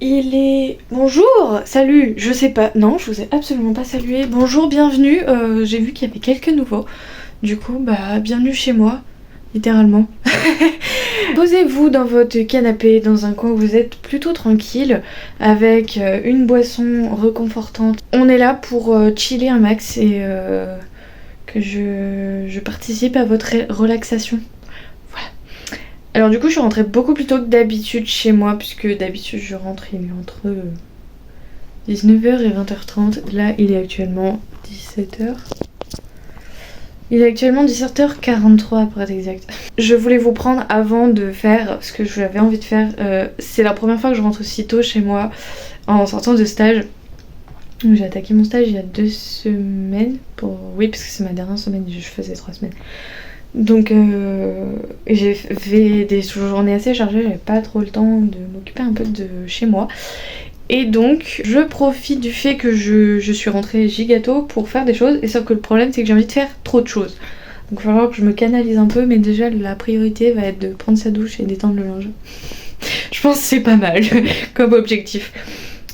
Il est... Bonjour, salut, je sais pas, non je vous ai absolument pas salué. Bonjour, bienvenue, j'ai vu qu'il y avait quelques nouveaux. Du coup, bienvenue chez moi, littéralement. Posez-vous dans votre canapé, dans un coin où vous êtes plutôt tranquille, avec une boisson réconfortante. On est là pour chiller un max et que je participe à votre relaxation. Voilà. Alors du coup, je suis rentrée beaucoup plus tôt que d'habitude chez moi, puisque d'habitude je rentre, il est entre 19h et 20h30. Là, il est actuellement 17h. Il est actuellement 17h43 pour être exact. Je voulais vous prendre avant de faire ce que j'avais envie de faire. C'est la première fois que je rentre aussi tôt chez moi en sortant de stage. J'ai attaqué mon stage il y a 2 semaines. Oui, parce que c'est ma dernière semaine, je faisais 3 semaines. Donc j'ai fait des journées assez chargées, j'avais pas trop le temps de m'occuper un peu de chez moi. Et donc je profite du fait que je suis rentrée gigato pour faire des choses. Et sauf que le problème c'est que j'ai envie de faire trop de choses. Donc il va falloir que je me canalise un peu, mais déjà la priorité va être de prendre sa douche et d'étendre le linge. Je pense que c'est pas mal comme objectif.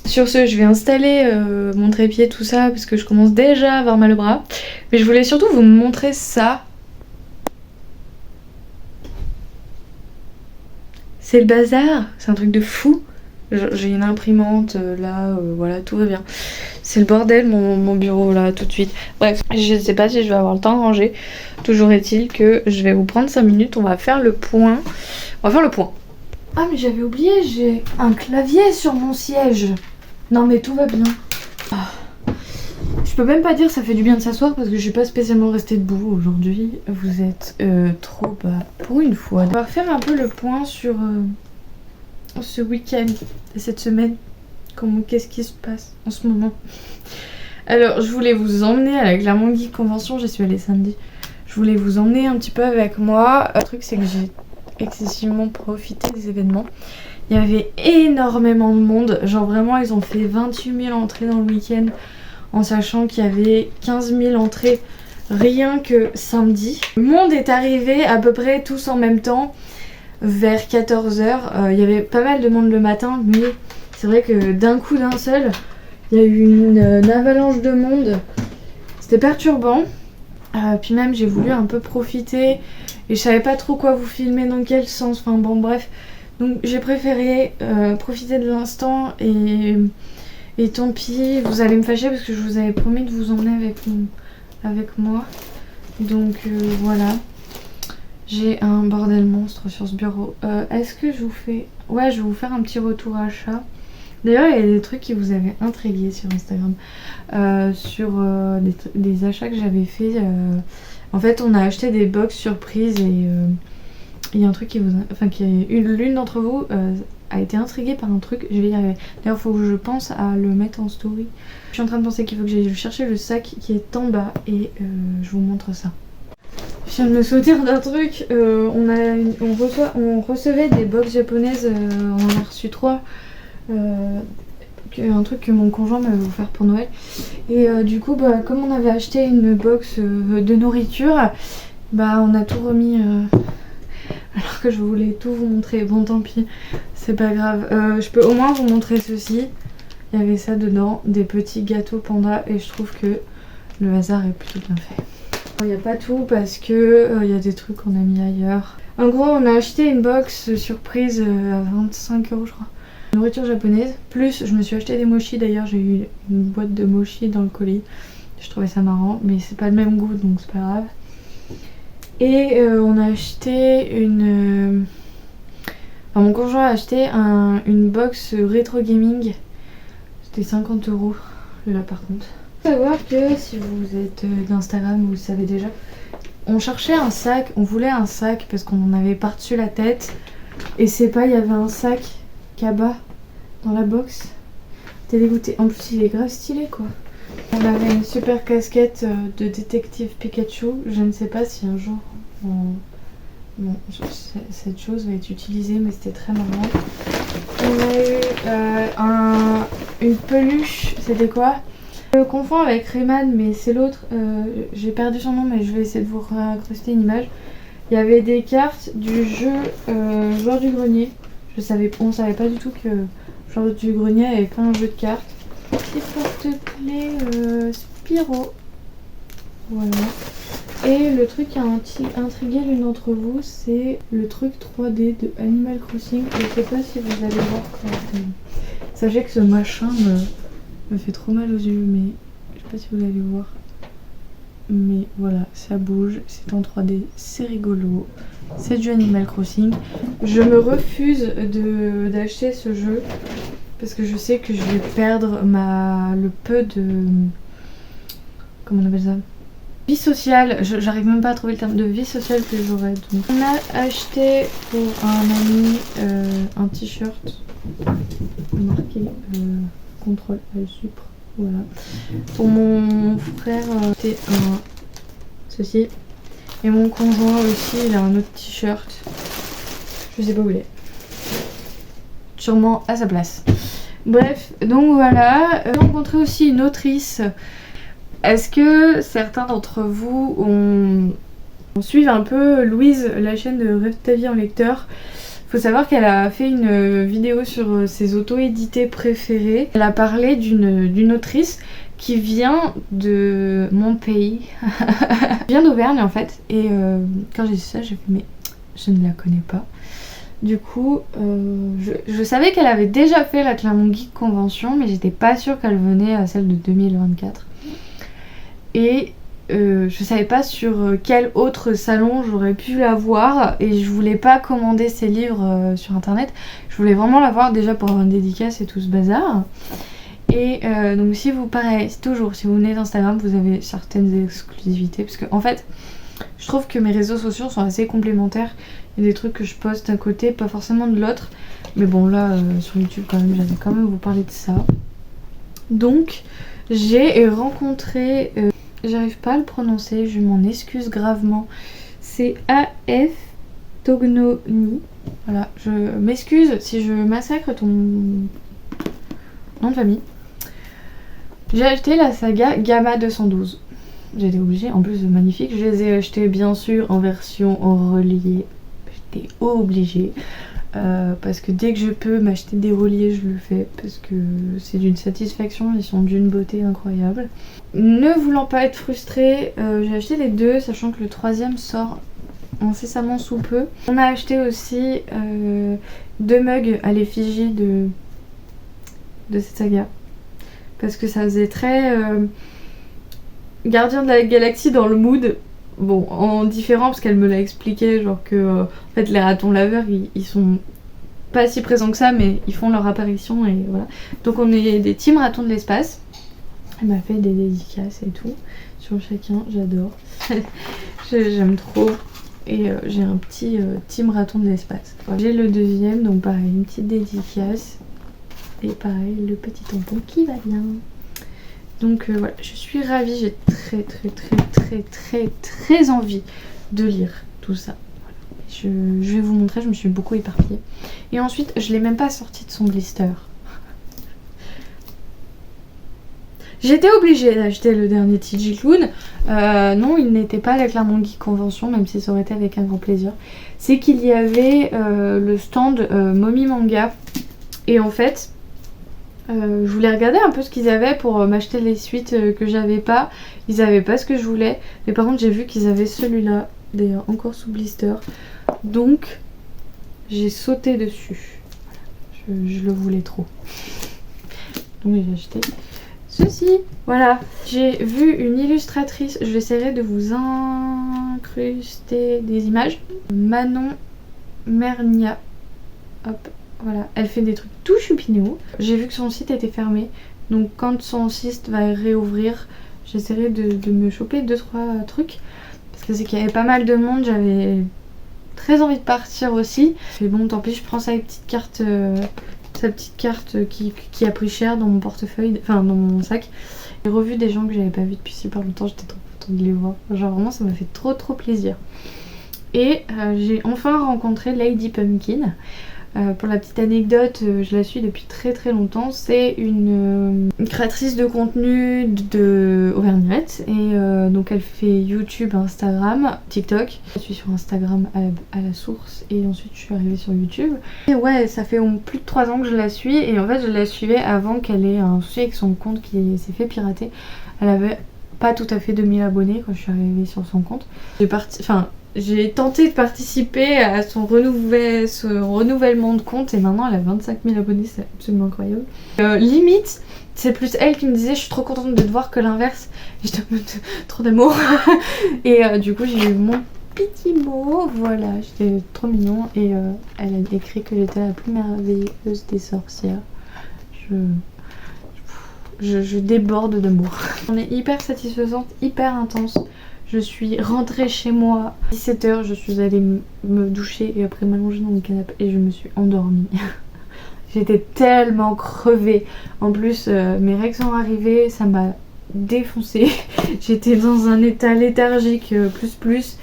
Sur ce, je vais installer mon trépied, tout ça, parce que je commence déjà à avoir mal au bras. Mais je voulais surtout vous montrer ça. C'est le bazar, c'est un truc de fou. J'ai une imprimante là, voilà, tout va bien. C'est le bordel mon bureau là tout de suite. Bref, je sais pas si je vais avoir le temps de ranger. Toujours est-il que je vais vous prendre 5 minutes, on va faire le point. On va faire le point. Ah mais j'avais oublié, j'ai un clavier sur mon siège. Non mais tout va bien. Ah. Je peux même pas dire ça fait du bien de s'asseoir parce que je suis pas spécialement restée debout aujourd'hui. Vous êtes trop bas pour une fois. On va faire un peu le point sur ce week-end et cette semaine. Qu'est-ce qui se passe en ce moment? Alors je voulais vous emmener à la Clermont Geek Convention, j'y suis allée samedi. Je voulais vous emmener un petit peu avec moi. Le truc c'est que j'ai excessivement profité des événements. Il y avait énormément de monde, genre vraiment ils ont fait 28 000 entrées dans le week-end en sachant qu'il y avait 15 000 entrées rien que samedi. Le monde est arrivé à peu près tous en même temps vers 14h. Il y avait pas mal de monde le matin, mais c'est vrai que d'un coup d'un seul, il y a eu une avalanche de monde. C'était perturbant. Puis même j'ai voulu un peu profiter et je savais pas trop quoi vous filmer, dans quel sens, enfin bon bref. Donc j'ai préféré profiter de l'instant et tant pis, vous allez me fâcher parce que je vous avais promis de vous emmener avec moi. Donc voilà, j'ai un bordel monstre sur ce bureau. Est-ce que je vous fais... Ouais, je vais vous faire un petit retour achat. D'ailleurs, il y a des trucs qui vous avaient intrigué sur Instagram. Sur des achats que j'avais fait. En fait, on a acheté des box surprises et... il y a un truc qui vous... Enfin, l'une d'entre vous a été intriguée par un truc, je vais y arriver. D'ailleurs, il faut que je pense à le mettre en story. Je suis en train de penser qu'il faut que j'aille chercher le sac qui est en bas et je vous montre ça. Je viens de me sauter d'un truc. On recevait des box japonaises, on en a reçu 3. Un truc que mon conjoint m'avait offert pour Noël. Et du coup, comme on avait acheté une box de nourriture, on a tout remis... alors que je voulais tout vous montrer. Bon tant pis, c'est pas grave. Je peux au moins vous montrer ceci. Il y avait ça dedans, des petits gâteaux panda et je trouve que le hasard est plutôt bien fait. Il n'y a pas tout parce que il y a des trucs qu'on a mis ailleurs. En gros on a acheté une box surprise à 25 € je crois. Nourriture japonaise. Plus je me suis acheté des mochis, d'ailleurs j'ai eu une boîte de mochis dans le colis. Je trouvais ça marrant mais c'est pas le même goût donc c'est pas grave. Et on a acheté une... Enfin, mon conjoint a acheté une box rétro gaming. C'était 50 € là par contre. Il faut savoir que si vous êtes d'Instagram, vous le savez déjà, on cherchait un sac, on voulait un sac parce qu'on en avait par-dessus la tête. Et c'est pas, il y avait un sac Kaba dans la box. T'es dégoûté. En plus il est grave stylé quoi. On avait une super casquette de détective Pikachu. Je ne sais pas si un jour cette chose va être utilisée, mais c'était très marrant. On a eu une peluche, c'était quoi? Je confonds avec Rayman, mais c'est l'autre. J'ai perdu son nom, mais je vais essayer de vous incruster une image. Il y avait des cartes du jeu Joueur du Grenier. On savait pas du tout que Joueur du Grenier avait plein de jeux de cartes. Des porte-clés Spyro. Voilà. Et le truc qui a intrigué l'une d'entre vous, c'est le truc 3D de Animal Crossing. Je sais pas si vous allez voir correctement. Sachez que ce machin me fait trop mal aux yeux, mais je sais pas si vous allez voir. Mais voilà, ça bouge, c'est en 3D, c'est rigolo. C'est du Animal Crossing. Je me refuse d'acheter ce jeu parce que je sais que je vais perdre le peu de... Comment on appelle ça ? Vie sociale, j'arrive même pas à trouver le terme de vie sociale que j'aurais. Donc on a acheté pour un ami un t-shirt marqué Contrôle Al Supre. Voilà. Pour mon frère, c'était ceci. Et mon conjoint aussi, il a un autre t-shirt. Je sais pas où il est. Sûrement à sa place. Bref, donc voilà. J'ai rencontré aussi une autrice. Est-ce que certains d'entre vous suivent un peu Louise, la chaîne de Rêve ta vie en lecteur? Faut savoir qu'elle a fait une vidéo sur ses auto-édités préférées. Elle a parlé d'une autrice qui vient de mon pays, qui vient d'Auvergne en fait. Et quand j'ai dit ça, j'ai fait mais je ne la connais pas. Du coup, je savais qu'elle avait déjà fait la Clermont Geek Convention, mais j'étais pas sûre qu'elle venait à celle de 2024. Et je savais pas sur quel autre salon j'aurais pu la voir et je voulais pas commander ses livres sur internet. Je voulais vraiment la voir déjà pour avoir une dédicace et tout ce bazar. Et donc si vous, pareil, toujours, si vous venez d'Instagram, vous avez certaines exclusivités parce que en fait, je trouve que mes réseaux sociaux sont assez complémentaires. Il y a des trucs que je poste d'un côté, pas forcément de l'autre. Mais bon là, sur YouTube quand même, j'allais quand même vous parler de ça. Donc, j'ai rencontré... j'arrive pas à le prononcer, je m'en excuse gravement. C'est A.F. Tognoni. Voilà, je m'excuse si je massacre ton nom de famille. J'ai acheté la saga Gamma 212. J'ai été obligée, en plus magnifique. Je les ai achetés bien sûr en version en relié. J'étais obligée. Parce que dès que je peux m'acheter des reliés, je le fais parce que c'est d'une satisfaction, ils sont d'une beauté incroyable. Ne voulant pas être frustrée, j'ai acheté les deux, sachant que le troisième sort incessamment sous peu. On a acheté aussi 2 mugs à l'effigie de cette saga parce que ça faisait très Gardien de la Galaxie dans le mood. Bon, en différent parce qu'elle me l'a expliqué, genre que en fait les ratons laveurs ils sont pas si présents que ça, mais ils font leur apparition et voilà. Donc on est des team ratons de l'espace. Elle m'a fait des dédicaces et tout sur chacun, j'adore. J'aime trop. Et j'ai un petit team raton de l'espace. Voilà. J'ai le deuxième, donc pareil, une petite dédicace. Et pareil, le petit tampon qui va bien. Donc voilà, je suis ravie, j'ai très envie de lire tout ça. Voilà. Je vais vous montrer, je me suis beaucoup éparpillée. Et ensuite, je l'ai même pas sorti de son blister. J'étais obligée d'acheter le dernier TG Clown. Non, il n'était pas à la Clermont Geek Convention, même si ça aurait été avec un grand plaisir. C'est qu'il y avait le stand Mommy Manga. Et en fait... je voulais regarder un peu ce qu'ils avaient pour m'acheter les suites que j'avais pas. Ils avaient pas ce que je voulais. Mais par contre j'ai vu qu'ils avaient celui-là. D'ailleurs encore sous blister. Donc j'ai sauté dessus. Voilà. Je le voulais trop. Donc j'ai acheté ceci. Voilà. J'ai vu une illustratrice. J'essaierai de vous incruster des images. Manon Mernia. Hop. Voilà, elle fait des trucs tout choupinou. J'ai vu que son site était fermé. Donc quand son site va réouvrir, j'essaierai de me choper 2-3 trucs. Parce que c'est qu'il y avait pas mal de monde, j'avais très envie de partir aussi. Mais bon, tant pis, je prends sa petite carte qui a pris cher dans mon portefeuille, enfin dans mon sac. J'ai revu des gens que j'avais pas vu depuis super longtemps, j'étais trop contente de les voir. Genre vraiment, ça m'a fait trop plaisir. Et j'ai enfin rencontré Lady Pumpkin. Pour la petite anecdote, je la suis depuis très très longtemps. C'est une créatrice de contenu de Auvergnate et donc elle fait YouTube, Instagram, TikTok. Je suis sur Instagram à la source et ensuite je suis arrivée sur YouTube. Et ouais, ça fait plus de 3 ans que je la suis et en fait je la suivais avant qu'elle ait un souci avec son compte qui s'est fait pirater. Elle avait pas tout à fait 2000 abonnés quand je suis arrivée sur son compte. J'ai tenté de participer à son renouvellement de compte et maintenant elle a 25 000 abonnés, c'est absolument incroyable. Limite, c'est plus elle qui me disait je suis trop contente de te voir que l'inverse. Et j'étais en mode trop d'amour. Et du coup j'ai eu mon petit mot, voilà, j'étais trop mignon et elle a écrit que j'étais la plus merveilleuse des sorcières. Je déborde d'amour. On est hyper satisfaisante, hyper intense. Je suis rentrée chez moi à 17h, je suis allée me doucher et après m'allonger dans mon canapé et je me suis endormie. J'étais tellement crevée. En plus, mes règles sont arrivées, ça m'a défoncée. J'étais dans un état léthargique plus.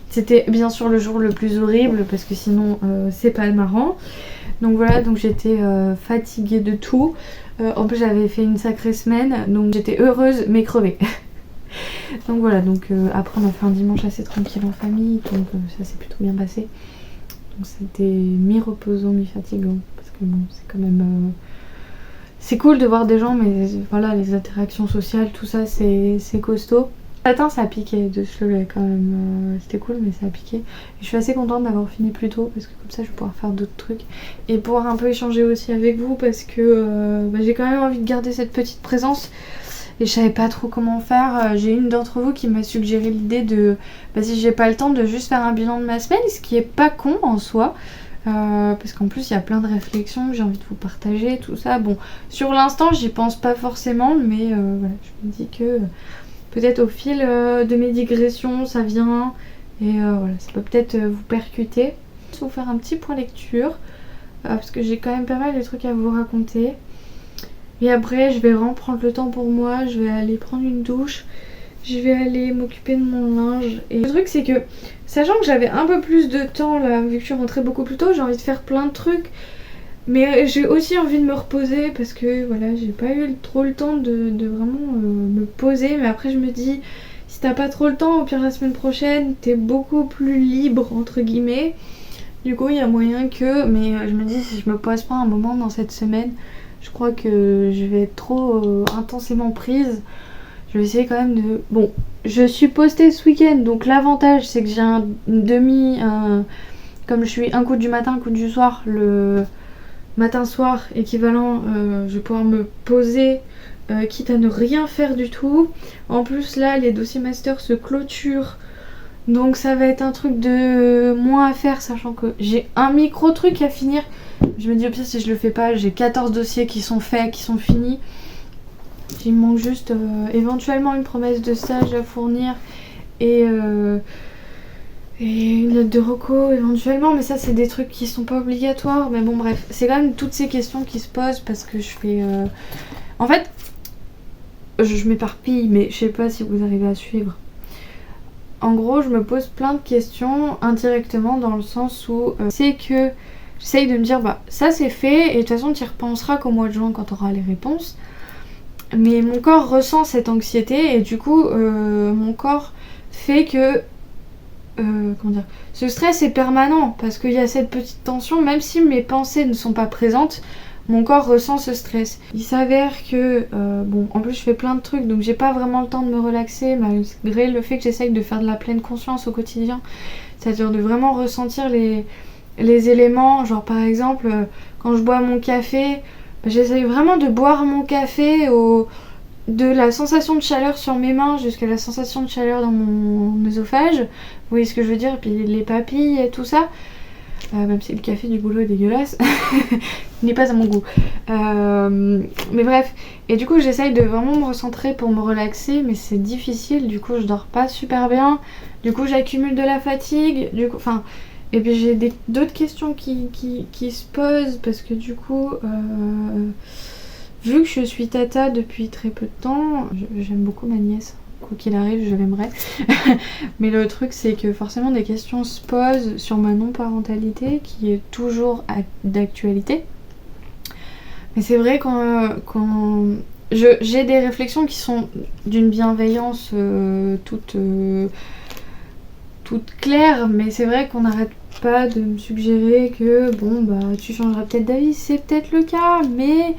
C'était bien sûr le jour le plus horrible parce que sinon c'est pas marrant. Donc voilà, donc j'étais fatiguée de tout. En plus j'avais fait une sacrée semaine, donc j'étais heureuse mais crevée. Donc voilà, donc après on a fait un dimanche assez tranquille en famille, donc ça s'est plutôt bien passé. Donc c'était mi-reposant, mi-fatigant, parce que bon, c'est quand même... c'est cool de voir des gens, mais voilà, les interactions sociales, tout ça, c'est costaud. Ce matin ça a piqué de se lever quand même, c'était cool mais ça a piqué. Et je suis assez contente d'avoir fini plus tôt parce que comme ça je vais pouvoir faire d'autres trucs et pouvoir un peu échanger aussi avec vous parce que j'ai quand même envie de garder cette petite présence. Et je savais pas trop comment faire. J'ai une d'entre vous qui m'a suggéré l'idée de, si j'ai pas le temps, de juste faire un bilan de ma semaine, ce qui est pas con en soi. Parce qu'en plus il y a plein de réflexions que j'ai envie de vous partager, tout ça. Bon, sur l'instant j'y pense pas forcément, mais voilà, je me dis que peut-être au fil de mes digressions ça vient. Et voilà, ça peut peut-être vous percuter. Je vais vous faire un petit point lecture, parce que j'ai quand même pas mal de trucs à vous raconter. Et après je vais vraiment prendre le temps pour moi, je vais aller prendre une douche, je vais aller m'occuper de mon linge. Et le truc c'est que, sachant que j'avais un peu plus de temps là, vu que je suis rentrée beaucoup plus tôt, j'ai envie de faire plein de trucs. Mais j'ai aussi envie de me reposer parce que voilà, j'ai pas eu trop le temps de vraiment me poser. Mais après je me dis, si t'as pas trop le temps, au pire la semaine prochaine, t'es beaucoup plus libre entre guillemets. Du coup il y a moyen que, mais je me dis si je me pose pas un moment dans cette semaine, je crois que je vais être trop intensément prise. Je vais essayer quand même de... Bon, je suis postée ce week-end, donc l'avantage c'est que j'ai un demi... comme je suis un coup du matin, un coup du soir, le matin-soir équivalent, je vais pouvoir me poser, quitte à ne rien faire du tout. En plus là, les dossiers master se clôturent. Donc ça va être un truc de moins à faire, sachant que j'ai un micro truc à finir. Je me dis au pire si je le fais pas, j'ai 14 dossiers qui sont faits, qui sont finis. Il me manque juste éventuellement une promesse de stage à fournir et une lettre de reco éventuellement, mais ça c'est des trucs qui sont pas obligatoires. Mais bon bref, c'est quand même toutes ces questions qui se posent parce que je fais... En fait, je m'éparpille, mais je sais pas si vous arrivez à suivre. En gros, je me pose plein de questions indirectement dans le sens où c'est que j'essaye de me dire ça c'est fait et de toute façon tu y repenseras qu'au mois de juin quand tu auras les réponses. Mais mon corps ressent cette anxiété et du coup mon corps fait que comment dire, ce stress est permanent parce qu'il y a cette petite tension, même si mes pensées ne sont pas présentes, mon corps ressent ce stress. Il s'avère que, bon, en plus je fais plein de trucs, donc j'ai pas vraiment le temps de me relaxer, malgré le fait que j'essaye de faire de la pleine conscience au quotidien. C'est-à-dire de vraiment ressentir les éléments, genre par exemple, quand je bois mon café, j'essaye vraiment de boire mon café de la sensation de chaleur sur mes mains jusqu'à la sensation de chaleur dans mon œsophage. Vous voyez ce que je veux dire? Et puis les papilles et tout ça. Même si le café du boulot est dégueulasse, il n'est pas à mon goût. Mais bref, et du coup j'essaye de vraiment me recentrer pour me relaxer, mais c'est difficile, du coup je dors pas super bien, du coup j'accumule de la fatigue, du coup, enfin, et puis j'ai d'autres questions qui se posent parce que du coup, vu que je suis tata depuis très peu de temps, j'aime beaucoup ma nièce. quoi qu'il arrive, je l'aimerais. Mais le truc, c'est que forcément des questions se posent sur ma non-parentalité, qui est toujours d'actualité. Mais c'est vrai j'ai des réflexions qui sont d'une bienveillance toute claire, mais c'est vrai qu'on n'arrête pas de me suggérer que bon bah tu changeras peut-être d'avis, c'est peut-être le cas, mais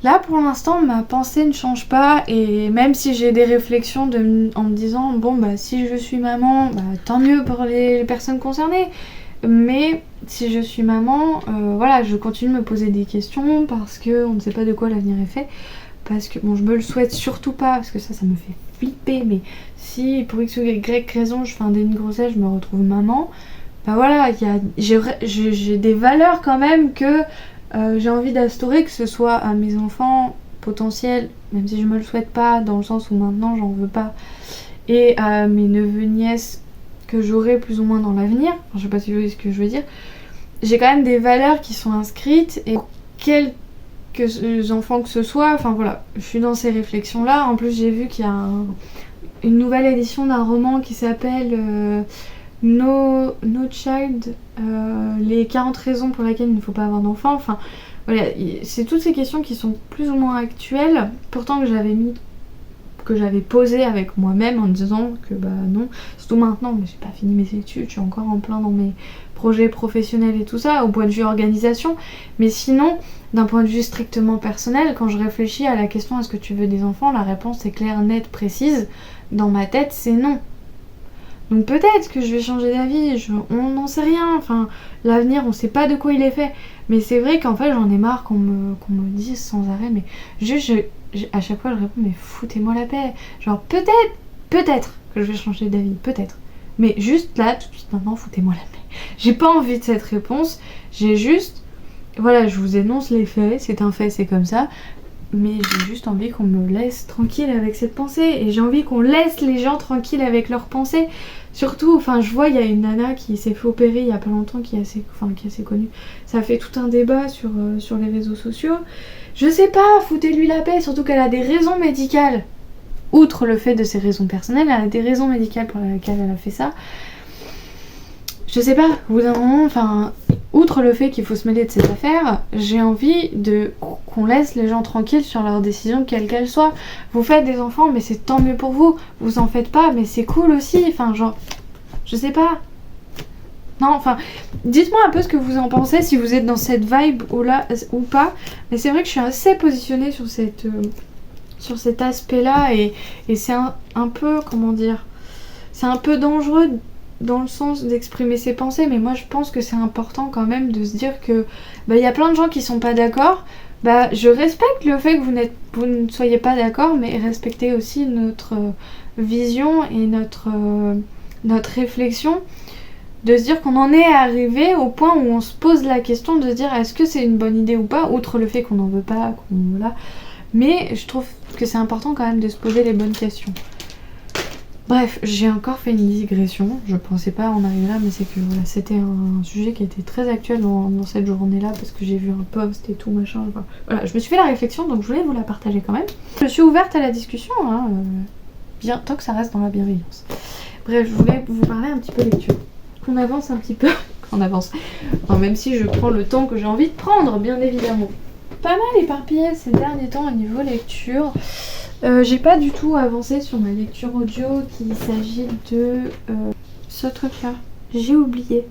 là pour l'instant ma pensée ne change pas, et même si j'ai des réflexions en me disant bon bah si je suis maman, bah tant mieux pour les personnes concernées, mais si je suis maman, voilà, je continue de me poser des questions parce que on ne sait pas de quoi l'avenir est fait, parce que bon je me le souhaite surtout pas parce que ça me fait flipper, mais si pour X ou Y raison je fais un déni de grossesse, je me retrouve maman, bah voilà, j'ai des valeurs quand même que j'ai envie d'instaurer, que ce soit à mes enfants potentiels, même si je me le souhaite pas, dans le sens où maintenant j'en veux pas, et à mes neveux nièces que j'aurai plus ou moins dans l'avenir, enfin, je sais pas si vous voyez ce que je veux dire, j'ai quand même des valeurs qui sont inscrites, et quelques enfants que ce soit, enfin voilà, je suis dans ces réflexions là. En plus j'ai vu qu'il y a une nouvelle édition d'un roman qui s'appelle No Child, les 40 raisons pour lesquelles il ne faut pas avoir d'enfant. Enfin voilà, c'est toutes ces questions qui sont plus ou moins actuelles, pourtant que j'avais posé avec moi-même en me disant que bah non, surtout maintenant, mais j'ai pas fini mes études, je suis encore en plein dans mes projets professionnels et tout ça, au point de vue organisation, mais sinon, d'un point de vue strictement personnel, quand je réfléchis à la question est-ce que tu veux des enfants, la réponse est claire, nette, précise, dans ma tête c'est non. Donc peut-être que je vais changer d'avis, on n'en sait rien, enfin l'avenir on sait pas de quoi il est fait, mais c'est vrai qu'en fait j'en ai marre qu'on me dise sans arrêt, mais juste à chaque fois je réponds mais foutez-moi la paix, genre peut-être que je vais changer d'avis, peut-être, mais juste là tout de suite maintenant foutez-moi la paix, j'ai pas envie de cette réponse, j'ai juste, voilà, je vous énonce les faits, c'est un fait, c'est comme ça, mais j'ai juste envie qu'on me laisse tranquille avec cette pensée, et j'ai envie qu'on laisse les gens tranquilles avec leurs pensées. Surtout, enfin je vois il y a une nana qui s'est fait opérer il y a pas longtemps, qui est assez connue, ça fait tout un débat sur les réseaux sociaux. Je sais pas, foutez-lui la paix, surtout qu'elle a des raisons médicales. Outre le fait de ses raisons personnelles, elle a des raisons médicales pour lesquelles elle a fait ça. Je sais pas, au bout d'un moment, enfin, outre le fait qu'il faut se mêler de cette affaire, j'ai envie qu'on laisse les gens tranquilles sur leurs décisions, quelles qu'elles soient. Vous faites des enfants, mais c'est tant mieux pour vous. Vous en faites pas, mais c'est cool aussi. Enfin, genre, je sais pas. Non, enfin, dites-moi un peu ce que vous en pensez, si vous êtes dans cette vibe ou pas. Mais c'est vrai que je suis assez positionnée sur cet aspect-là, et c'est un peu, comment dire, c'est un peu dangereux dans le sens d'exprimer ses pensées, mais moi je pense que c'est important quand même de se dire que bah, y a plein de gens qui sont pas d'accord, bah je respecte le fait que vous ne soyez pas d'accord, mais respectez aussi notre vision et notre réflexion, de se dire qu'on en est arrivé au point où on se pose la question de se dire est-ce que c'est une bonne idée ou pas, outre le fait qu'on n'en veut pas, voilà. Mais je trouve que c'est important quand même de se poser les bonnes questions. Bref, j'ai encore fait une digression, je pensais pas en arriver là, mais c'est que voilà, c'était un sujet qui était très actuel dans cette journée-là, parce que j'ai vu un post et tout, machin, enfin, voilà, je me suis fait la réflexion, donc je voulais vous la partager quand même. Je suis ouverte à la discussion, hein, bien, tant que ça reste dans la bienveillance. Bref, je voulais vous parler un petit peu lecture, qu'on avance un petit peu, qu'on avance, enfin, même si je prends le temps que j'ai envie de prendre, bien évidemment. Pas mal éparpillé ces derniers temps au niveau lecture. J'ai pas du tout avancé sur ma lecture audio, qu'il s'agit de ce truc là, j'ai oublié.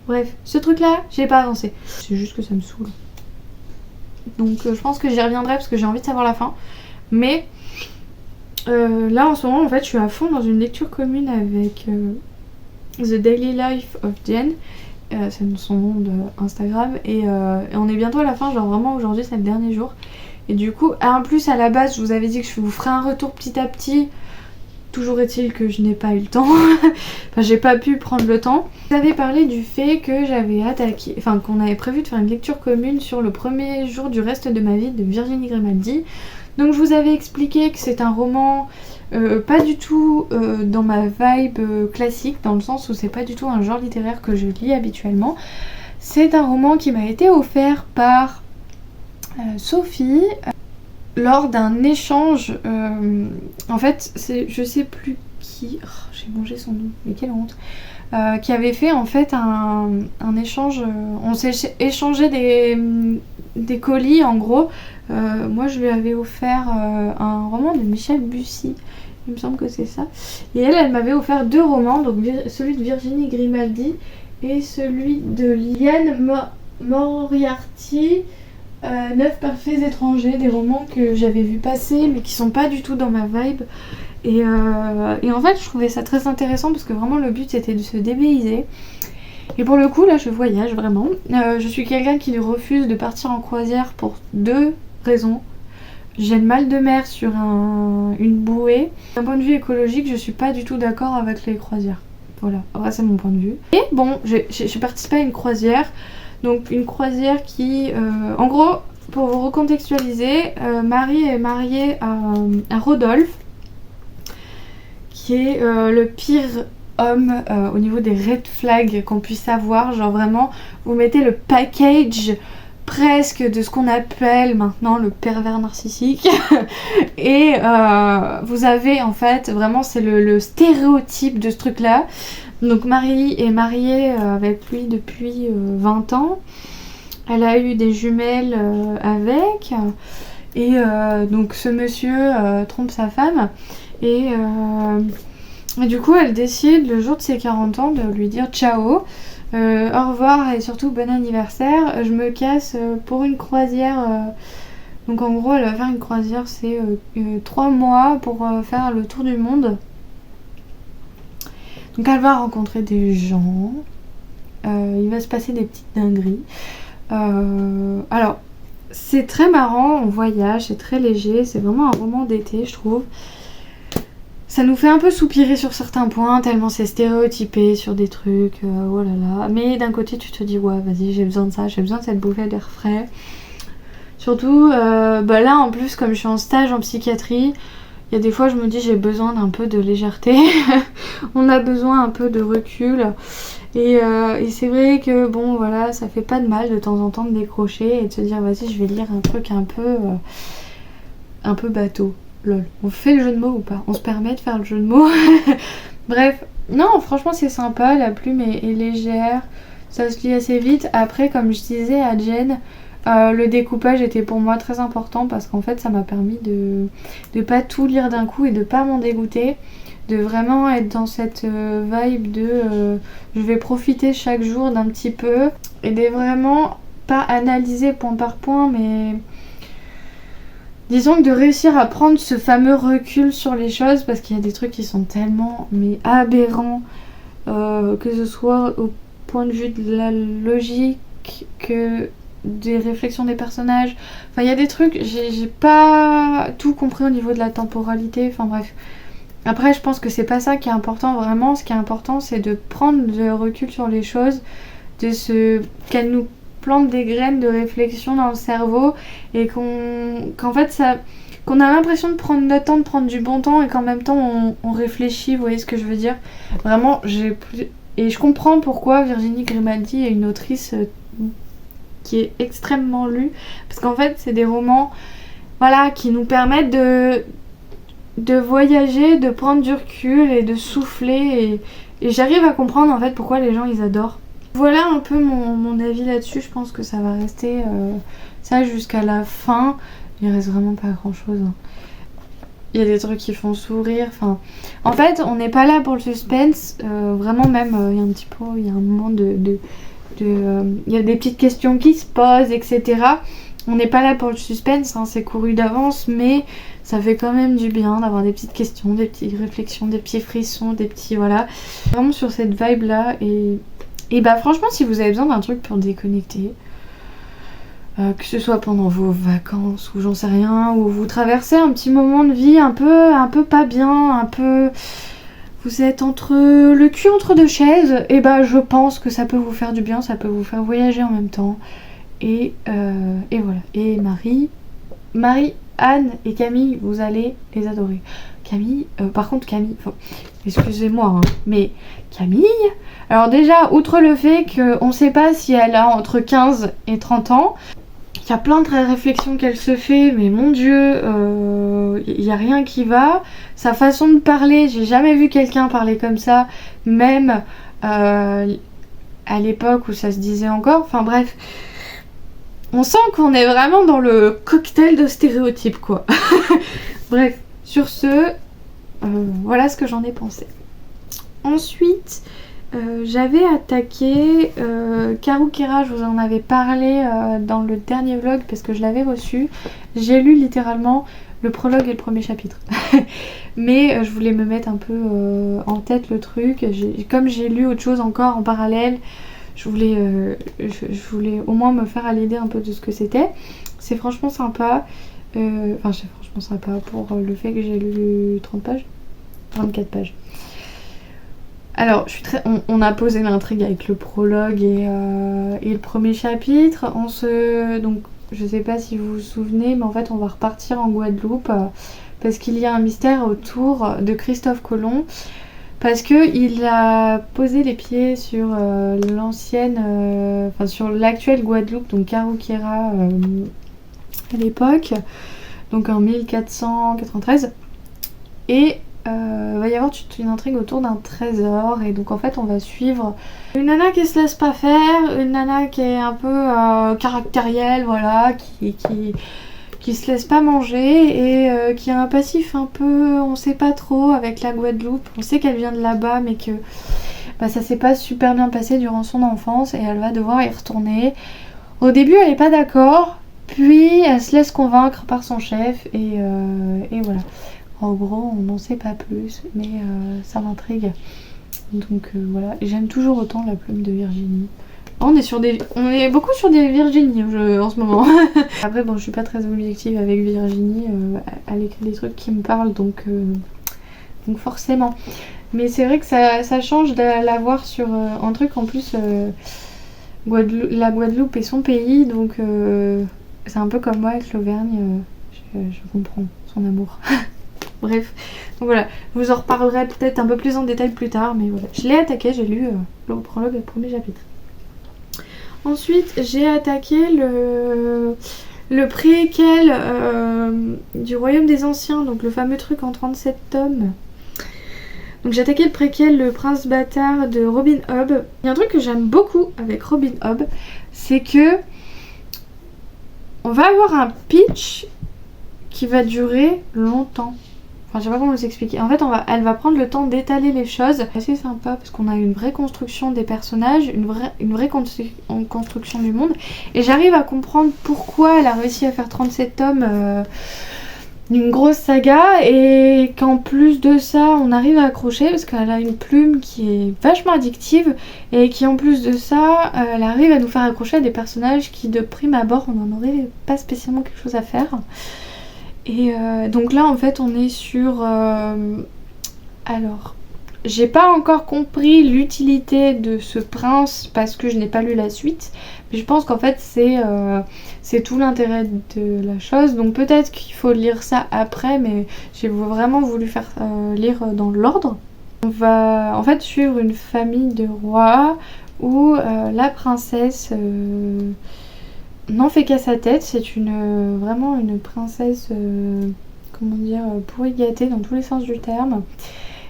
Bref, ce truc là, j'ai pas avancé. C'est juste que ça me saoule. Donc je pense que j'y reviendrai parce que j'ai envie de savoir la fin. Mais là en ce moment en fait je suis à fond dans une lecture commune avec The Daily Life of Jen. C'est son nom de Instagram, et on est bientôt à la fin, genre vraiment aujourd'hui c'est le dernier jour. Et du coup, en plus à la base je vous avais dit que je vous ferais un retour petit à petit. Toujours est-il que je n'ai pas eu le temps. Enfin j'ai pas pu prendre le temps. J'avais parlé du fait que j'avais qu'on avait prévu de faire une lecture commune sur le premier jour du reste de ma vie de Virginie Grimaldi. Donc je vous avais expliqué que c'est un roman pas du tout dans ma vibe classique, dans le sens où c'est pas du tout un genre littéraire que je lis habituellement. C'est un roman qui m'a été offert par Sophie, lors d'un échange, en fait, je sais plus qui, oh, j'ai mangé son nom, mais quelle honte, qui avait fait en fait un échange, on s'est échangé des colis en gros. Moi je lui avais offert un roman de Michel Bussy, il me semble que c'est ça, et elle m'avait offert 2 romans, donc celui de Virginie Grimaldi et celui de Liane Moriarty, 9 parfaits étrangers, des romans que j'avais vu passer mais qui sont pas du tout dans ma vibe. Et en fait je trouvais ça très intéressant parce que vraiment le but c'était de se dépayser. Et pour le coup là je voyage vraiment. Je suis quelqu'un qui refuse de partir en croisière pour 2 raisons. J'ai le mal de mer sur une bouée. D'un point de vue écologique je suis pas du tout d'accord avec les croisières. Voilà, après c'est mon point de vue. Et bon, j'ai participé à une croisière. Donc une croisière qui... en gros, pour vous recontextualiser, Marie est mariée à Rodolphe, qui est le pire homme au niveau des red flags qu'on puisse avoir. Genre vraiment, vous mettez le package presque de ce qu'on appelle maintenant le pervers narcissique. Et vous avez en fait, vraiment c'est le stéréotype de ce truc-là. Donc Marie est mariée avec lui depuis 20 ans. Elle a eu des jumelles avec. Et donc ce monsieur trompe sa femme. Et du coup elle décide le jour de ses 40 ans de lui dire ciao. Au revoir et surtout bon anniversaire. Je me casse pour une croisière. Donc en gros elle va faire une croisière, c'est 3 mois pour faire le tour du monde. Donc elle va rencontrer des gens, il va se passer des petites dingueries. Alors c'est très marrant, on voyage, c'est très léger, c'est vraiment un roman d'été je trouve. Ça nous fait un peu soupirer sur certains points, tellement c'est stéréotypé sur des trucs, oh là là. Mais d'un côté tu te dis ouais vas-y j'ai besoin de ça, j'ai besoin de cette bouffée d'air frais. Surtout là en plus comme je suis en stage en psychiatrie, il y a des fois je me dis j'ai besoin d'un peu de légèreté. On a besoin un peu de recul. Et c'est vrai que bon voilà, ça fait pas de mal de temps en temps de décrocher et de se dire vas-y je vais lire un truc un peu bateau. Lol. On fait le jeu de mots ou pas? On se permet de faire le jeu de mots? Bref, non franchement c'est sympa, la plume est légère, ça se lit assez vite. Après comme je disais à Jen, le découpage était pour moi très important parce qu'en fait ça m'a permis de pas tout lire d'un coup et de pas m'en dégoûter, de vraiment être dans cette vibe de je vais profiter chaque jour d'un petit peu et de vraiment pas analyser point par point, mais disons que de réussir à prendre ce fameux recul sur les choses parce qu'il y a des trucs qui sont tellement mais aberrants, que ce soit au point de vue de la logique que des réflexions des personnages. Enfin il y a des trucs, j'ai pas tout compris au niveau de la temporalité, enfin bref. Après je pense que c'est pas ça qui est important vraiment, ce qui est important c'est de prendre le recul sur les choses, qu'elles nous plantent des graines de réflexion dans le cerveau et qu'en fait ça, qu'on a l'impression de prendre notre temps, de prendre du bon temps et qu'en même temps on réfléchit, vous voyez ce que je veux dire. Vraiment et je comprends pourquoi Virginie Grimaldi est une autrice qui est extrêmement lue, parce qu'en fait c'est des romans voilà qui nous permettent de voyager, de prendre du recul et de souffler et j'arrive à comprendre en fait pourquoi les gens ils adorent. Voilà un peu mon avis là-dessus, je pense que ça va rester ça jusqu'à la fin, il reste vraiment pas grand chose hein. Il y a des trucs qui font sourire, enfin en fait on n'est pas là pour le suspense, vraiment même il y a un petit peu, il y a un moment il y a des petites questions qui se posent, etc. On n'est pas là pour le suspense, hein, c'est couru d'avance, mais ça fait quand même du bien d'avoir des petites questions, des petites réflexions, des petits frissons, des petits voilà. Vraiment sur cette vibe là et bah franchement si vous avez besoin d'un truc pour déconnecter, que ce soit pendant vos vacances ou j'en sais rien, ou vous traversez un petit moment de vie un peu pas bien, un peu... Vous êtes le cul entre 2 chaises, et bah je pense que ça peut vous faire du bien, ça peut vous faire voyager en même temps. Et voilà. Et Marie, Anne et Camille, vous allez les adorer. Par contre Camille, excusez-moi, hein, mais Camille, alors déjà, outre le fait qu'on sait pas si elle a entre 15 et 30 ans, Il y a plein de réflexions qu'elle se fait, mais mon Dieu, il n'y a rien qui va. Sa façon de parler, j'ai jamais vu quelqu'un parler comme ça, même à l'époque où ça se disait encore. Enfin bref, on sent qu'on est vraiment dans le cocktail de stéréotypes, quoi. Bref, sur ce, voilà ce que j'en ai pensé. Ensuite, j'avais attaqué Karukera, je vous en avais parlé dans le dernier vlog parce que je l'avais reçu. J'ai lu littéralement le prologue et le premier chapitre. Mais je voulais me mettre un peu en tête le truc. Comme j'ai lu autre chose encore en parallèle, je voulais au moins me faire à l'idée un peu de ce que c'était. C'est franchement sympa. Enfin, c'est franchement sympa pour le fait que j'ai lu 30 pages, 24 pages. Alors, on a posé l'intrigue avec le prologue et le premier chapitre. Donc, je sais pas si vous vous souvenez, mais en fait, on va repartir en Guadeloupe parce qu'il y a un mystère autour de Christophe Colomb. Parce qu'il a posé les pieds sur sur l'actuelle Guadeloupe, donc Karukera à l'époque, donc en 1493. Et va y avoir une intrigue autour d'un trésor, et donc en fait on va suivre une nana qui se laisse pas faire, une nana qui est un peu caractérielle, voilà, qui se laisse pas manger et qui a un passif un peu, on sait pas trop avec la Guadeloupe. On sait qu'elle vient de là-bas, mais que ça s'est pas super bien passé durant son enfance et elle va devoir y retourner. Au début elle est pas d'accord, puis elle se laisse convaincre par son chef et voilà. En gros, on n'en sait pas plus, mais ça m'intrigue. Donc voilà, et j'aime toujours autant la plume de Virginie. On est beaucoup sur des Virginie en ce moment. Après, bon, je suis pas très objective avec Virginie. Elle écrit des trucs qui me parlent, donc forcément. Mais c'est vrai que ça change de la voir sur un truc en plus. La Guadeloupe est son pays, donc c'est un peu comme moi avec l'Auvergne. Je comprends son amour. Bref, donc voilà, je vous en reparlerai peut-être un peu plus en détail plus tard, mais voilà. Je l'ai attaqué, j'ai lu le prologue et le premier chapitre. Ensuite, j'ai attaqué le préquel du Royaume des Anciens, donc le fameux truc en 37 tomes. Donc j'ai attaqué le préquel, le Prince Bâtard de Robin Hobb. Il y a un truc que j'aime beaucoup avec Robin Hobb, c'est que on va avoir un pitch qui va durer longtemps. Enfin, je sais pas comment vous expliquer. En fait, elle va prendre le temps d'étaler les choses. C'est assez sympa parce qu'on a une vraie construction des personnages, une vraie construction du monde. Et j'arrive à comprendre pourquoi elle a réussi à faire 37 tomes d'une grosse saga. Et qu'en plus de ça, on arrive à accrocher parce qu'elle a une plume qui est vachement addictive. Et qui en plus de ça, elle arrive à nous faire accrocher à des personnages qui de prime abord, on n'en aurait pas spécialement quelque chose à faire. Et donc là en fait on est sur... Alors, j'ai pas encore compris l'utilité de ce prince parce que je n'ai pas lu la suite. Mais je pense qu'en fait c'est tout l'intérêt de la chose. Donc peut-être qu'il faut lire ça après, mais j'ai vraiment voulu faire lire dans l'ordre. On va en fait suivre une famille de rois où la princesse... n'en fait qu'à sa tête, c'est vraiment une princesse, comment dire, pourri gâtée dans tous les sens du terme.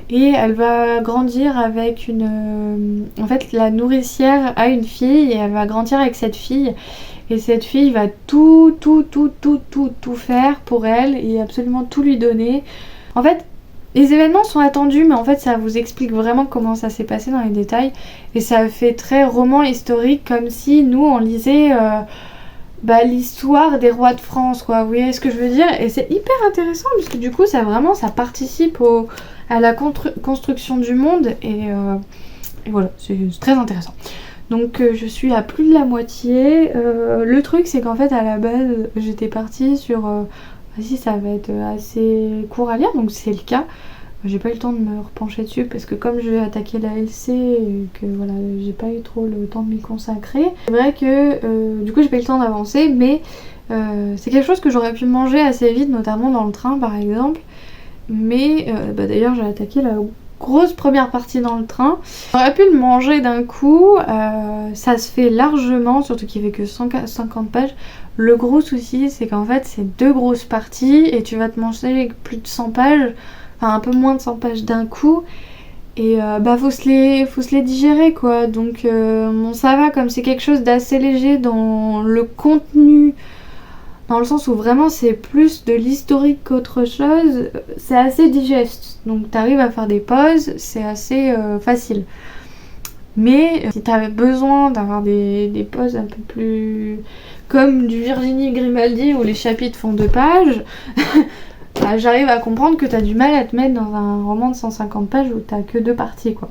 Et elle va grandir avec en fait, la nourricière a une fille et elle va grandir avec cette fille. Et cette fille va tout faire pour elle et absolument tout lui donner. En fait, les événements sont attendus, mais en fait ça vous explique vraiment comment ça s'est passé dans les détails. Et ça fait très roman historique, comme si nous on lisait... l'histoire des rois de France, quoi, vous voyez ce que je veux dire? Et c'est hyper intéressant parce que du coup ça participe à la construction du monde et voilà, c'est très intéressant. Donc je suis à plus de la moitié. Le truc c'est qu'en fait à la base j'étais partie sur vas-y, ça va être assez court à lire, donc c'est le cas. J'ai pas eu le temps de me repencher dessus parce que comme je vais attaquer la LC et que voilà, j'ai pas eu trop le temps de m'y consacrer. C'est vrai que du coup j'ai pas eu le temps d'avancer, mais c'est quelque chose que j'aurais pu manger assez vite, notamment dans le train par exemple. Mais d'ailleurs j'ai attaqué la grosse première partie dans le train. J'aurais pu le manger d'un coup, ça se fait largement, surtout qu'il fait que 150 pages. Le gros souci, c'est qu'en fait, c'est 2 grosses parties et tu vas te manger plus de 100 pages, enfin un peu moins de 100 pages d'un coup. Et faut se les digérer quoi. Donc bon, ça va, comme c'est quelque chose d'assez léger dans le contenu, dans le sens où vraiment c'est plus de l'historique qu'autre chose, c'est assez digeste. Donc t'arrives à faire des pauses, c'est assez facile. Mais si t'avais besoin d'avoir des pauses un peu plus... comme du Virginie Grimaldi où les chapitres font 2 pages, bah, j'arrive à comprendre que t'as du mal à te mettre dans un roman de 150 pages où t'as que 2 parties quoi.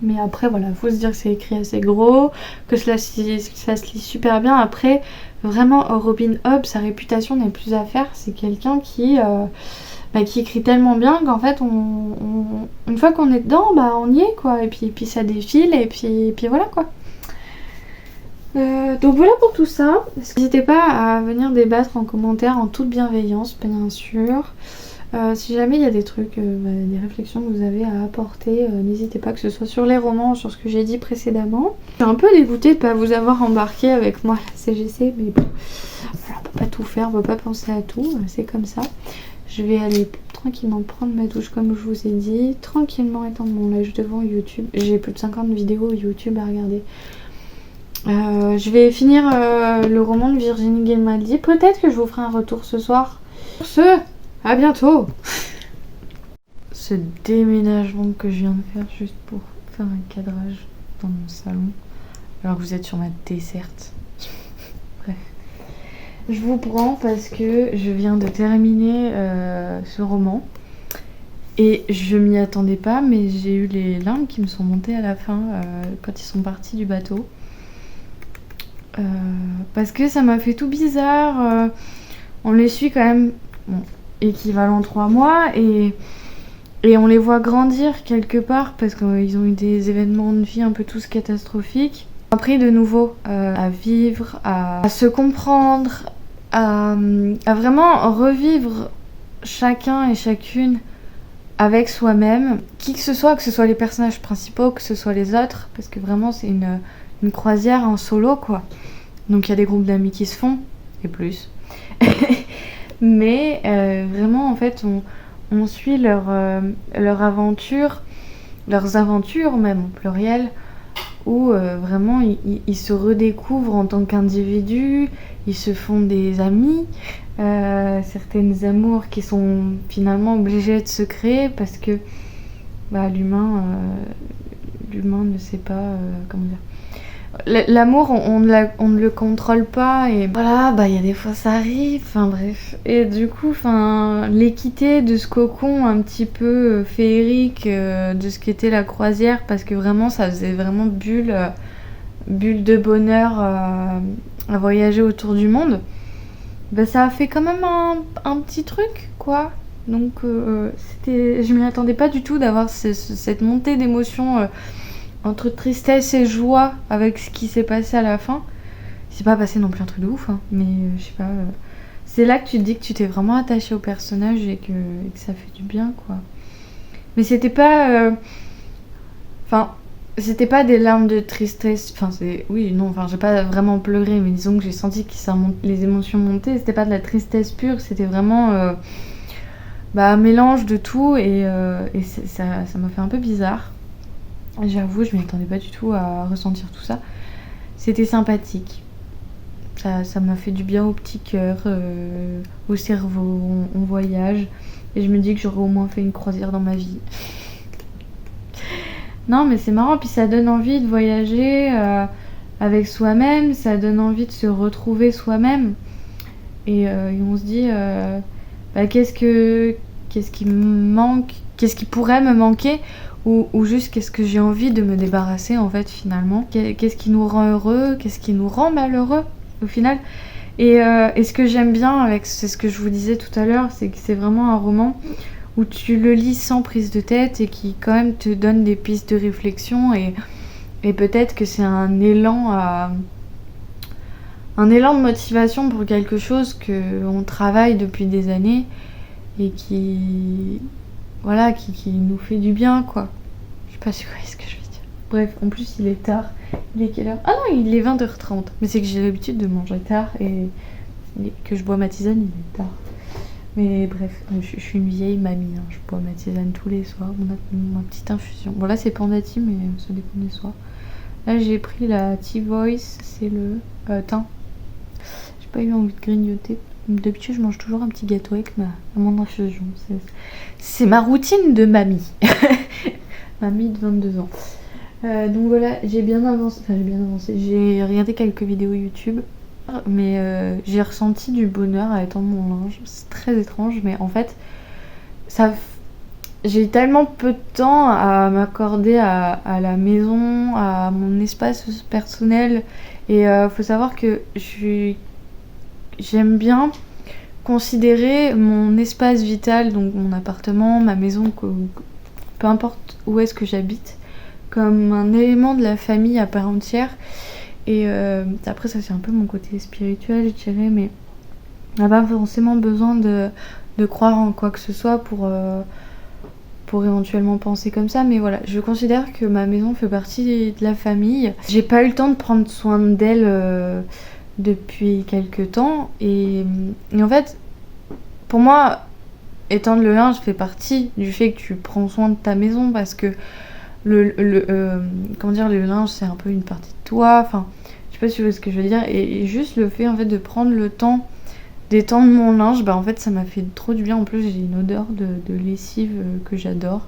Mais après voilà, faut se dire que c'est écrit assez gros, que ça se lit super bien. Après, vraiment Robin Hobb, sa réputation n'est plus à faire. C'est quelqu'un qui écrit tellement bien qu'en fait, une fois qu'on est dedans, on y est quoi. Et puis ça défile et puis voilà quoi. Donc voilà pour tout ça. N'hésitez pas à venir débattre en commentaire en toute bienveillance, bien sûr. Si jamais il y a des trucs, des réflexions que vous avez à apporter, n'hésitez pas, que ce soit sur les romans ou sur ce que j'ai dit précédemment. Je suis un peu dégoûtée de ne pas vous avoir embarqué avec moi à la CGC, mais bon, voilà, on peut pas tout faire, on peut pas penser à tout, c'est comme ça. Je vais aller tranquillement prendre ma douche comme je vous ai dit, tranquillement étendre mon linge devant YouTube. J'ai plus de 50 vidéos YouTube à regarder. Je vais finir le roman de Virginie Grimaldi. Peut-être que je vous ferai un retour ce soir. Sur ce, à bientôt. Ce déménagement que je viens de faire juste pour faire un cadrage dans mon salon, alors que vous êtes sur ma desserte. Bref. Je vous prends parce que je viens de terminer ce roman. Et je m'y attendais pas, mais j'ai eu les larmes qui me sont montées à la fin quand ils sont partis du bateau. Parce que ça m'a fait tout bizarre. On les suit quand même, équivalent 3 mois, et on les voit grandir quelque part parce qu'ils ont eu des événements de vie un peu tous catastrophiques. Appris de nouveau à vivre, à se comprendre, à vraiment revivre chacun et chacune avec soi-même, qui que ce soit les personnages principaux, que ce soit les autres, parce que vraiment c'est une croisière en solo quoi. Donc il y a des groupes d'amis qui se font, et plus. Mais vraiment en fait on suit leur aventure, leurs aventures même au pluriel, où vraiment ils se redécouvrent en tant qu'individus, ils se font des amis, certaines amours qui sont finalement obligées de se créer parce que l'humain ne sait pas comment dire. L'amour, on ne le contrôle pas, et voilà, il y a des fois ça arrive, enfin bref. Et du coup, l'équité de ce cocon un petit peu féerique de ce qu'était la croisière, parce que vraiment ça faisait vraiment bulle de bonheur à voyager autour du monde, ça a fait quand même un petit truc quoi. Donc je m'y attendais pas du tout d'avoir cette montée d'émotions entre tristesse et joie avec ce qui s'est passé à la fin. C'est pas passé non plus un truc de ouf, mais je sais pas. C'est là que tu te dis que tu t'es vraiment attaché au personnage et que ça fait du bien, quoi. Mais c'était pas. C'était pas des larmes de tristesse. J'ai pas vraiment pleuré, mais disons que j'ai senti que les émotions montaient. C'était pas de la tristesse pure, c'était vraiment un mélange de tout, et ça m'a fait un peu bizarre. J'avoue, je m'y attendais pas du tout à ressentir tout ça. C'était sympathique. Ça m'a fait du bien au petit cœur, au cerveau. On voyage. Et je me dis que j'aurais au moins fait une croisière dans ma vie. Non, mais c'est marrant. Puis ça donne envie de voyager avec soi-même. Ça donne envie de se retrouver soi-même. Et on se dit, qu'est-ce qui me manque, qu'est-ce qui pourrait me manquer, ou juste qu'est-ce que j'ai envie de me débarrasser en fait finalement. Qu'est-ce qui nous rend heureux, qu'est-ce qui nous rend malheureux au final. Et ce que j'aime bien c'est ce que je vous disais tout à l'heure, c'est que c'est vraiment un roman où tu le lis sans prise de tête et qui quand même te donne des pistes de réflexion, et peut-être que c'est un élan de motivation pour quelque chose qu'on travaille depuis des années et qui nous fait du bien quoi. Je sais pas si vous voyez ce que je veux dire. Bref, en plus il est tard. Il est quelle heure? Ah non, il est 20h30. Mais c'est que j'ai l'habitude de manger tard et que je bois ma tisane, il est tard. Mais bref, je suis une vieille mamie, hein. Je bois ma tisane tous les soirs, ma petite infusion. Bon là c'est Pandati, mais ça dépend des soirs. Là j'ai pris la Tea Voice, c'est le thym. J'ai pas eu envie de grignoter. D'habitude je mange toujours un petit gâteau avec mon infusion. C'est ma routine de mamie. Mamie de 22 ans. Donc voilà, j'ai bien avancé. J'ai regardé quelques vidéos YouTube. Mais j'ai ressenti du bonheur à étendre mon linge. C'est très étrange, mais en fait, j'ai tellement peu de temps à m'accorder à la maison, à mon espace personnel. Et faut savoir que j'aime bien considérer mon espace vital, donc mon appartement, ma maison, peu importe où est-ce que j'habite, comme un élément de la famille à part entière. Et après ça c'est un peu mon côté spirituel je dirais, mais on n'a pas forcément besoin de croire en quoi que ce soit pour éventuellement penser comme ça, mais voilà, je considère que ma maison fait partie de la famille. J'ai pas eu le temps de prendre soin d'elle depuis quelques temps et en fait pour moi étendre le linge fait partie du fait que tu prends soin de ta maison, parce que comment dire, le linge c'est un peu une partie de toi, enfin je sais pas si tu vois ce que je veux dire, et juste le fait en fait de prendre le temps d'étendre mon linge, bah en fait ça m'a fait trop du bien. En plus j'ai une odeur de lessive que j'adore,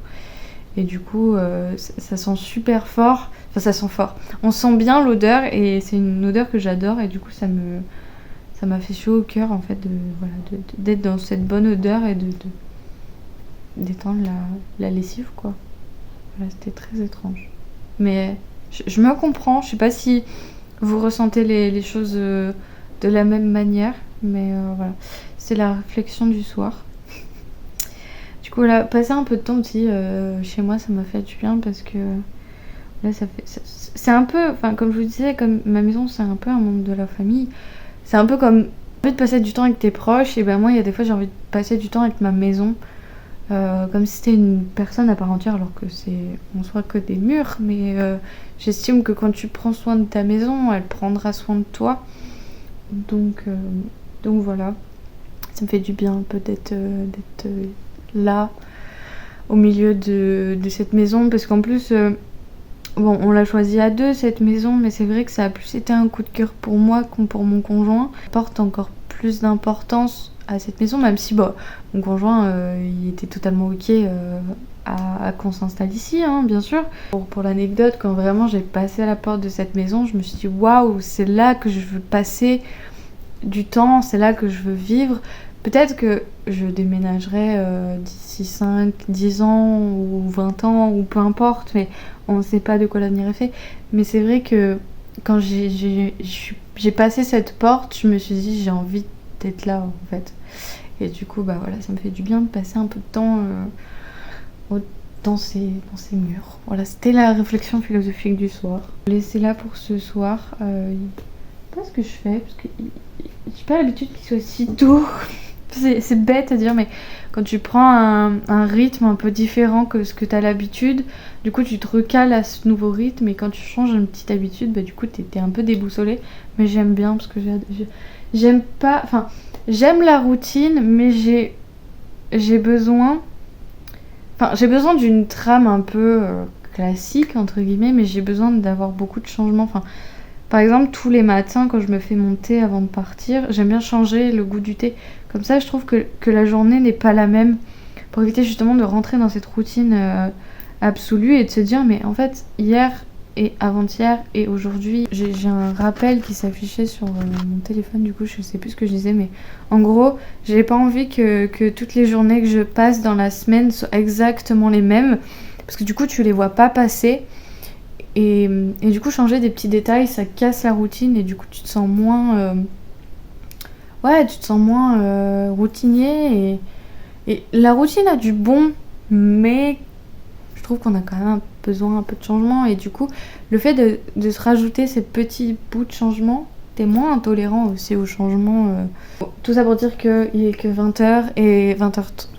et du coup ça sent super fort, enfin ça sent fort, on sent bien l'odeur et c'est une odeur que j'adore, et du coup ça m'a fait chaud au cœur en fait d'être dans cette bonne odeur et d'étendre la lessive quoi. Voilà, c'était très étrange. Mais je me comprends, je sais pas si vous ressentez les choses de la même manière, mais voilà. C'est la réflexion du soir. Du coup, là, passer un peu de temps aussi chez moi, ça m'a fait du bien, parce que là, c'est un peu, enfin, comme je vous disais, comme ma maison, c'est un peu un membre de la famille. C'est un peu comme, envie de passer du temps avec tes proches, et ben moi, il y a des fois, j'ai envie de passer du temps avec ma maison. Comme si c'était une personne à part entière, alors que c'est en soi que des murs, mais j'estime que quand tu prends soin de ta maison, elle prendra soin de toi. Donc voilà, ça me fait du bien un peu d'être là au milieu de cette maison, parce qu'en plus bon, on l'a choisie à deux cette maison, mais c'est vrai que ça a plus été un coup de cœur pour moi que pour mon conjoint. Ça porte encore plus d'importance à cette maison, même si bon, mon conjoint il était totalement ok à qu'on s'installe ici, hein, bien sûr. Pour l'anecdote, quand vraiment j'ai passé à la porte de cette maison, je me suis dit waouh, c'est là que je veux passer du temps, c'est là que je veux vivre. Peut-être que je déménagerai d'ici 5, 10 ans ou 20 ans, ou peu importe, mais on ne sait pas de quoi l'avenir est fait. Mais c'est vrai que quand j'ai passé cette porte, je me suis dit j'ai envie d'être là en fait. Et du coup bah voilà, ça me fait du bien de passer un peu de temps dans ces murs. Voilà, c'était la réflexion philosophique du soir. Laissez là pour ce soir. Je sais pas ce que je fais, parce que j'ai pas l'habitude qu'il soit si tôt. C'est bête à dire, mais quand tu prends un rythme un peu différent que ce que tu as l'habitude, du coup tu te recales à ce nouveau rythme, et quand tu changes une petite habitude, bah du coup t'es un peu déboussolé. Mais j'aime bien, parce que j'aime pas, enfin j'aime la routine, mais j'ai besoin d'une trame un peu classique entre guillemets, mais j'ai besoin d'avoir beaucoup de changements. Enfin, par exemple, tous les matins quand je me fais mon thé avant de partir, j'aime bien changer le goût du thé. Comme ça, je trouve que la journée n'est pas la même, pour éviter justement de rentrer dans cette routine absolue, et de se dire mais en fait hier et avant-hier et aujourd'hui, j'ai un rappel qui s'affichait sur mon téléphone, du coup je sais plus ce que je disais, mais en gros j'ai pas envie que toutes les journées que je passe dans la semaine soient exactement les mêmes, parce que du coup tu les vois pas passer, et du coup changer des petits détails ça casse la routine, et du coup tu te sens moins routinier, et la routine a du bon, mais je trouve qu'on a quand même besoin un peu de changement, et du coup le fait de se rajouter ces petits bouts de changement, t'es moins intolérant aussi au changement. Tout ça pour dire qu'il est que 20h et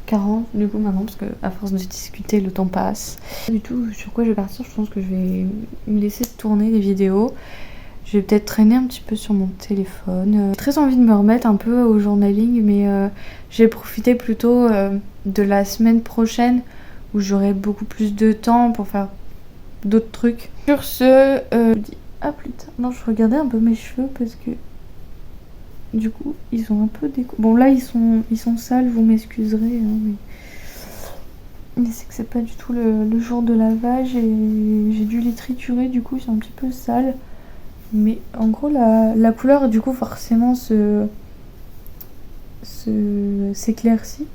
40 du coup maintenant parce que à force de discuter le temps passe. Du tout sur quoi je vais partir, je pense que je vais me laisser tourner des vidéos. Je vais peut-être traîner un petit peu sur mon téléphone. J'ai très envie de me remettre un peu au journaling mais j'ai profité plutôt de la semaine prochaine où j'aurai beaucoup plus de temps pour faire d'autres trucs. Sur ce, je dis à plus tard. Non, je regardais un peu mes cheveux parce que du coup ils ont un peu bon là ils sont sales, vous m'excuserez hein, mais c'est que c'est pas du tout le jour de lavage et j'ai dû les triturer, du coup ils sont un petit peu sales. Mais en gros la couleur du coup forcément s'éclaircit.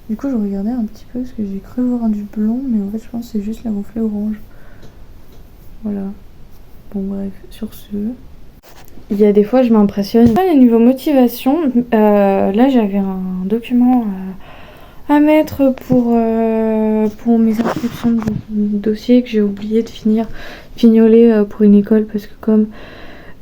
Du coup je regardais un petit peu parce que j'ai cru voir du blond mais en fait je pense que c'est juste les reflets orange. Voilà. Bon bref, sur ce... Il y a des fois je m'impressionne. Niveau motivation, là j'avais un document à mettre pour mes inscriptions de dossier que j'ai oublié de fignoler pour une école parce que comme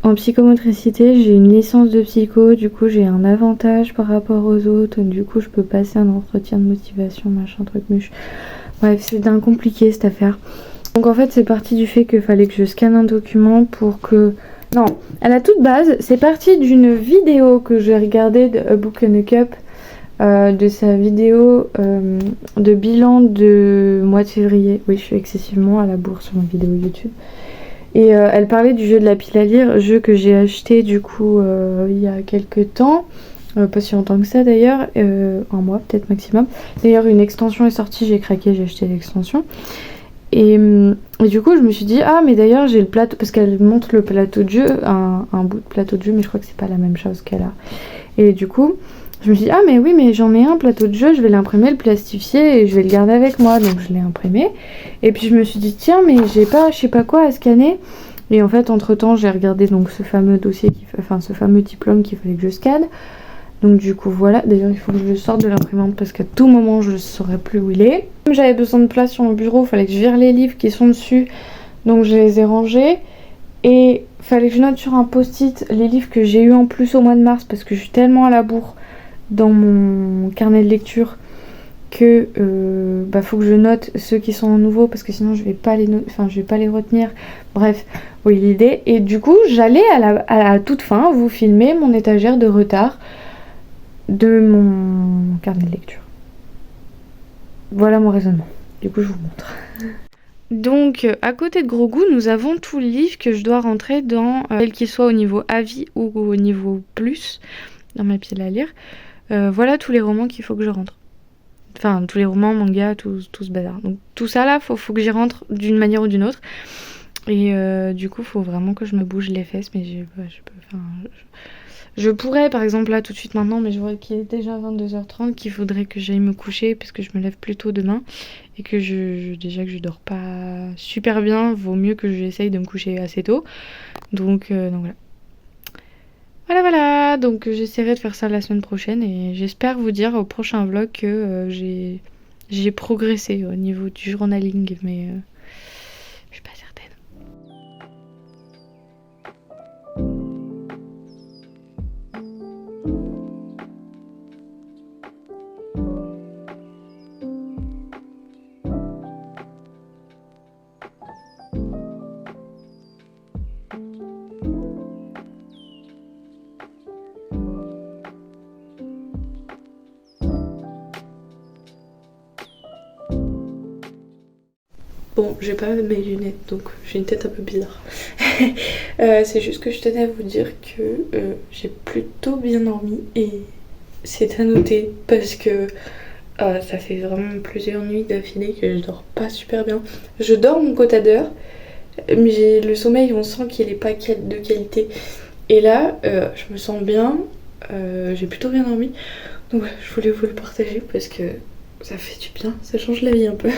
en psychomotricité j'ai une licence de psycho, du coup j'ai un avantage par rapport aux autres, du coup je peux passer un entretien de motivation, machin truc muche. Bref, c'est d'un compliqué cette affaire. Donc en fait c'est parti du fait qu'il fallait que je scanne un document pour que... Non, à la toute base, c'est parti d'une vidéo que j'ai regardée de A Book and a Cup, de sa vidéo de bilan de mois de février. Oui, je suis excessivement à la bourre sur ma vidéo YouTube. Et elle parlait du jeu de la pile à lire, jeu que j'ai acheté du coup il y a quelques temps. Pas si longtemps que ça d'ailleurs, un mois peut-être maximum. D'ailleurs une extension est sortie, j'ai craqué, j'ai acheté l'extension. Et du coup je me suis dit ah mais d'ailleurs j'ai le plateau, parce qu'elle montre le plateau de jeu, un bout de plateau de jeu mais je crois que c'est pas la même chose qu'elle a. Et du coup je me suis dit ah mais oui mais j'en ai un plateau de jeu, je vais l'imprimer, le plastifier et je vais le garder avec moi. Donc je l'ai imprimé et puis je me suis dit tiens mais j'ai pas je sais pas quoi à scanner. Et en fait entre temps j'ai regardé donc ce fameux dossier, ce fameux diplôme qu'il fallait que je scanne. Donc du coup voilà, d'ailleurs il faut que je le sorte de l'imprimante parce qu'à tout moment je ne saurais plus où il est. Comme j'avais besoin de place sur mon bureau, il fallait que je vire les livres qui sont dessus, donc je les ai rangés. Et il fallait que je note sur un post-it les livres que j'ai eu en plus au mois de mars parce que je suis tellement à la bourre dans mon carnet de lecture que faut que je note ceux qui sont nouveaux parce que sinon je vais pas les retenir. Bref, oui l'idée. Et du coup j'allais à la toute fin vous filmer mon étagère de retard de mon carnet de lecture. Voilà mon raisonnement. Du coup, je vous montre. Donc, à côté de Gros Goût, nous avons tous les livres que je dois rentrer dans, quel qu'il soit au niveau avis ou au niveau plus, dans ma pile à lire. Voilà tous les romans qu'il faut que je rentre. Enfin, tous les romans, mangas, tout ce bazar. Donc, tout ça là, faut que j'y rentre d'une manière ou d'une autre. Et du coup, faut vraiment que je me bouge les fesses, mais je pourrais par exemple là tout de suite maintenant, mais je vois qu'il est déjà 22h30, qu'il faudrait que j'aille me coucher parce que je me lève plus tôt demain et que déjà que je dors pas super bien, vaut mieux que j'essaye de me coucher assez tôt. Donc voilà. Voilà, donc j'essaierai de faire ça la semaine prochaine et j'espère vous dire au prochain vlog que j'ai progressé au niveau du journaling, mais je suis pas certaine. Bon, j'ai pas mes lunettes, donc j'ai une tête un peu bizarre. C'est juste que je tenais à vous dire que j'ai plutôt bien dormi et c'est à noter parce que ça fait vraiment plusieurs nuits d'affilée que je dors pas super bien. Je dors mon quota d'heure, mais le sommeil on sent qu'il est pas de qualité. Et là, je me sens bien, j'ai plutôt bien dormi. Donc ouais, je voulais vous le partager parce que ça fait du bien, ça change la vie un peu.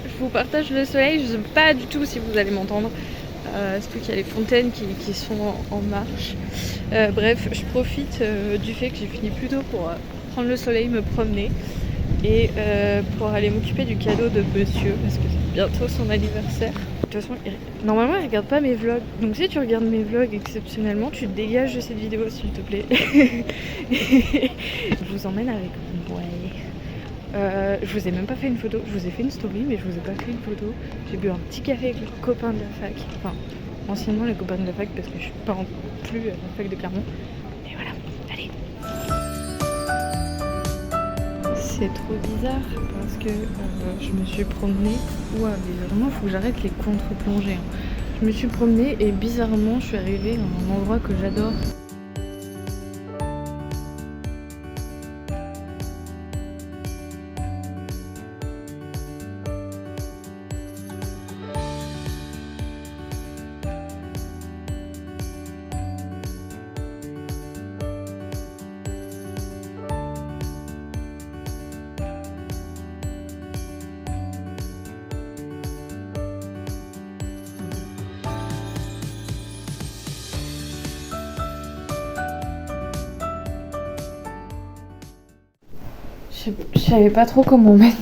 Je vous partage le soleil, je ne sais pas du tout si vous allez m'entendre, surtout qu'il y a les fontaines qui sont en marche. Bref, je profite du fait que j'ai fini plus tôt pour prendre le soleil, me promener. et pour aller m'occuper du cadeau de monsieur parce que c'est bientôt son anniversaire. De toute façon, normalement il regarde pas mes vlogs, donc si tu regardes mes vlogs exceptionnellement, tu te dégages de cette vidéo s'il te plaît. Je vous emmène avec moi. Je vous ai même pas fait une photo, je vous ai fait une story mais je vous ai pas fait une photo. J'ai bu un petit café avec les copains de la fac, enfin anciennement les copains de la fac parce que je suis pas plus à la fac de Clermont. Et voilà, allez. C'est trop bizarre parce que je me suis promenée. Ouais, mais vraiment, il faut que j'arrête les contre-plongées. Hein. Je me suis promenée et bizarrement, je suis arrivée à un endroit que j'adore. Je savais pas trop comment mettre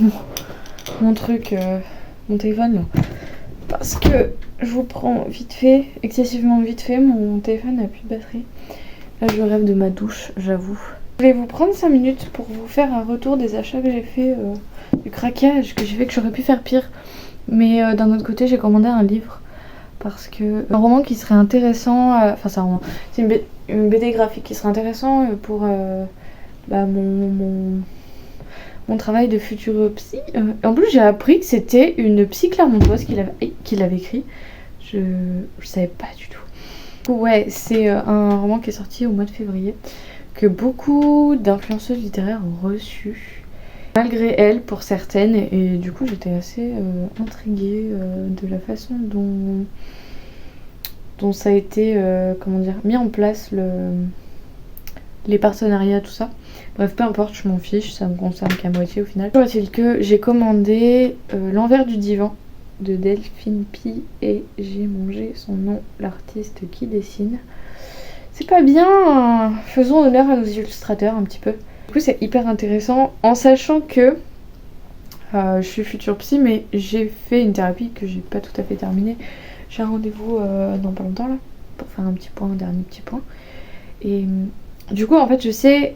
mon truc, mon téléphone là. Parce que je vous prends vite fait, excessivement vite fait, mon téléphone n'a plus de batterie. Là je rêve de ma douche, j'avoue. Je vais vous prendre 5 minutes pour vous faire un retour des achats que j'ai fait, du craquage que j'ai fait, que j'aurais pu faire pire. Mais d'un autre côté j'ai commandé un livre. Parce que un roman qui serait intéressant, enfin c'est un roman, c'est une BD graphique qui serait intéressant pour mon travail de futur psy. En plus, j'ai appris que c'était une psy clermontoise qui l'avait écrit. Je savais pas du tout. Ouais, c'est un roman qui est sorti au mois de février, que beaucoup d'influenceuses littéraires ont reçu, malgré elle pour certaines. Et du coup, j'étais assez intriguée de la façon dont ça a été mis en place les partenariats, tout ça. Bref, peu importe, je m'en fiche, ça me concerne qu'à moitié au final. Toujours est-il que j'ai commandé L'envers du divan de Delphine Pi et j'ai mangé son nom, l'artiste qui dessine. C'est pas bien, faisons honneur à nos illustrateurs un petit peu. Du coup, c'est hyper intéressant en sachant que je suis future psy, mais j'ai fait une thérapie que j'ai pas tout à fait terminée. J'ai un rendez-vous dans pas longtemps là, pour faire un dernier petit point. Et du coup, en fait, je sais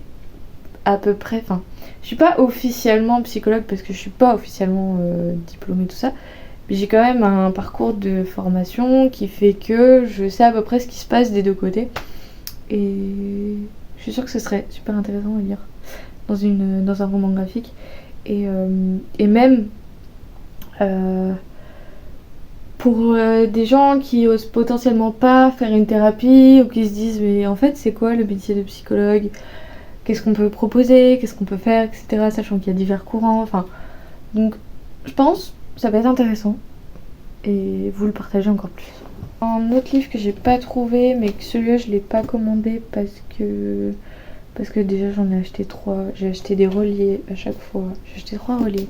à peu près, enfin, je suis pas officiellement psychologue parce que je suis pas officiellement diplômée, tout ça, mais j'ai quand même un parcours de formation qui fait que je sais à peu près ce qui se passe des deux côtés. Et je suis sûre que ce serait super intéressant à lire dans un roman graphique. Et même pour des gens qui osent potentiellement pas faire une thérapie ou qui se disent mais en fait c'est quoi le métier de psychologue, qu'est-ce qu'on peut proposer, qu'est-ce qu'on peut faire, etc. Sachant qu'il y a divers courants, enfin. Donc je pense que ça va être intéressant et vous le partagez encore plus. Un autre livre que j'ai pas trouvé, mais que celui-là je l'ai pas commandé parce que déjà j'en ai acheté 3. J'ai acheté des reliés à chaque fois. J'ai acheté 3 reliés.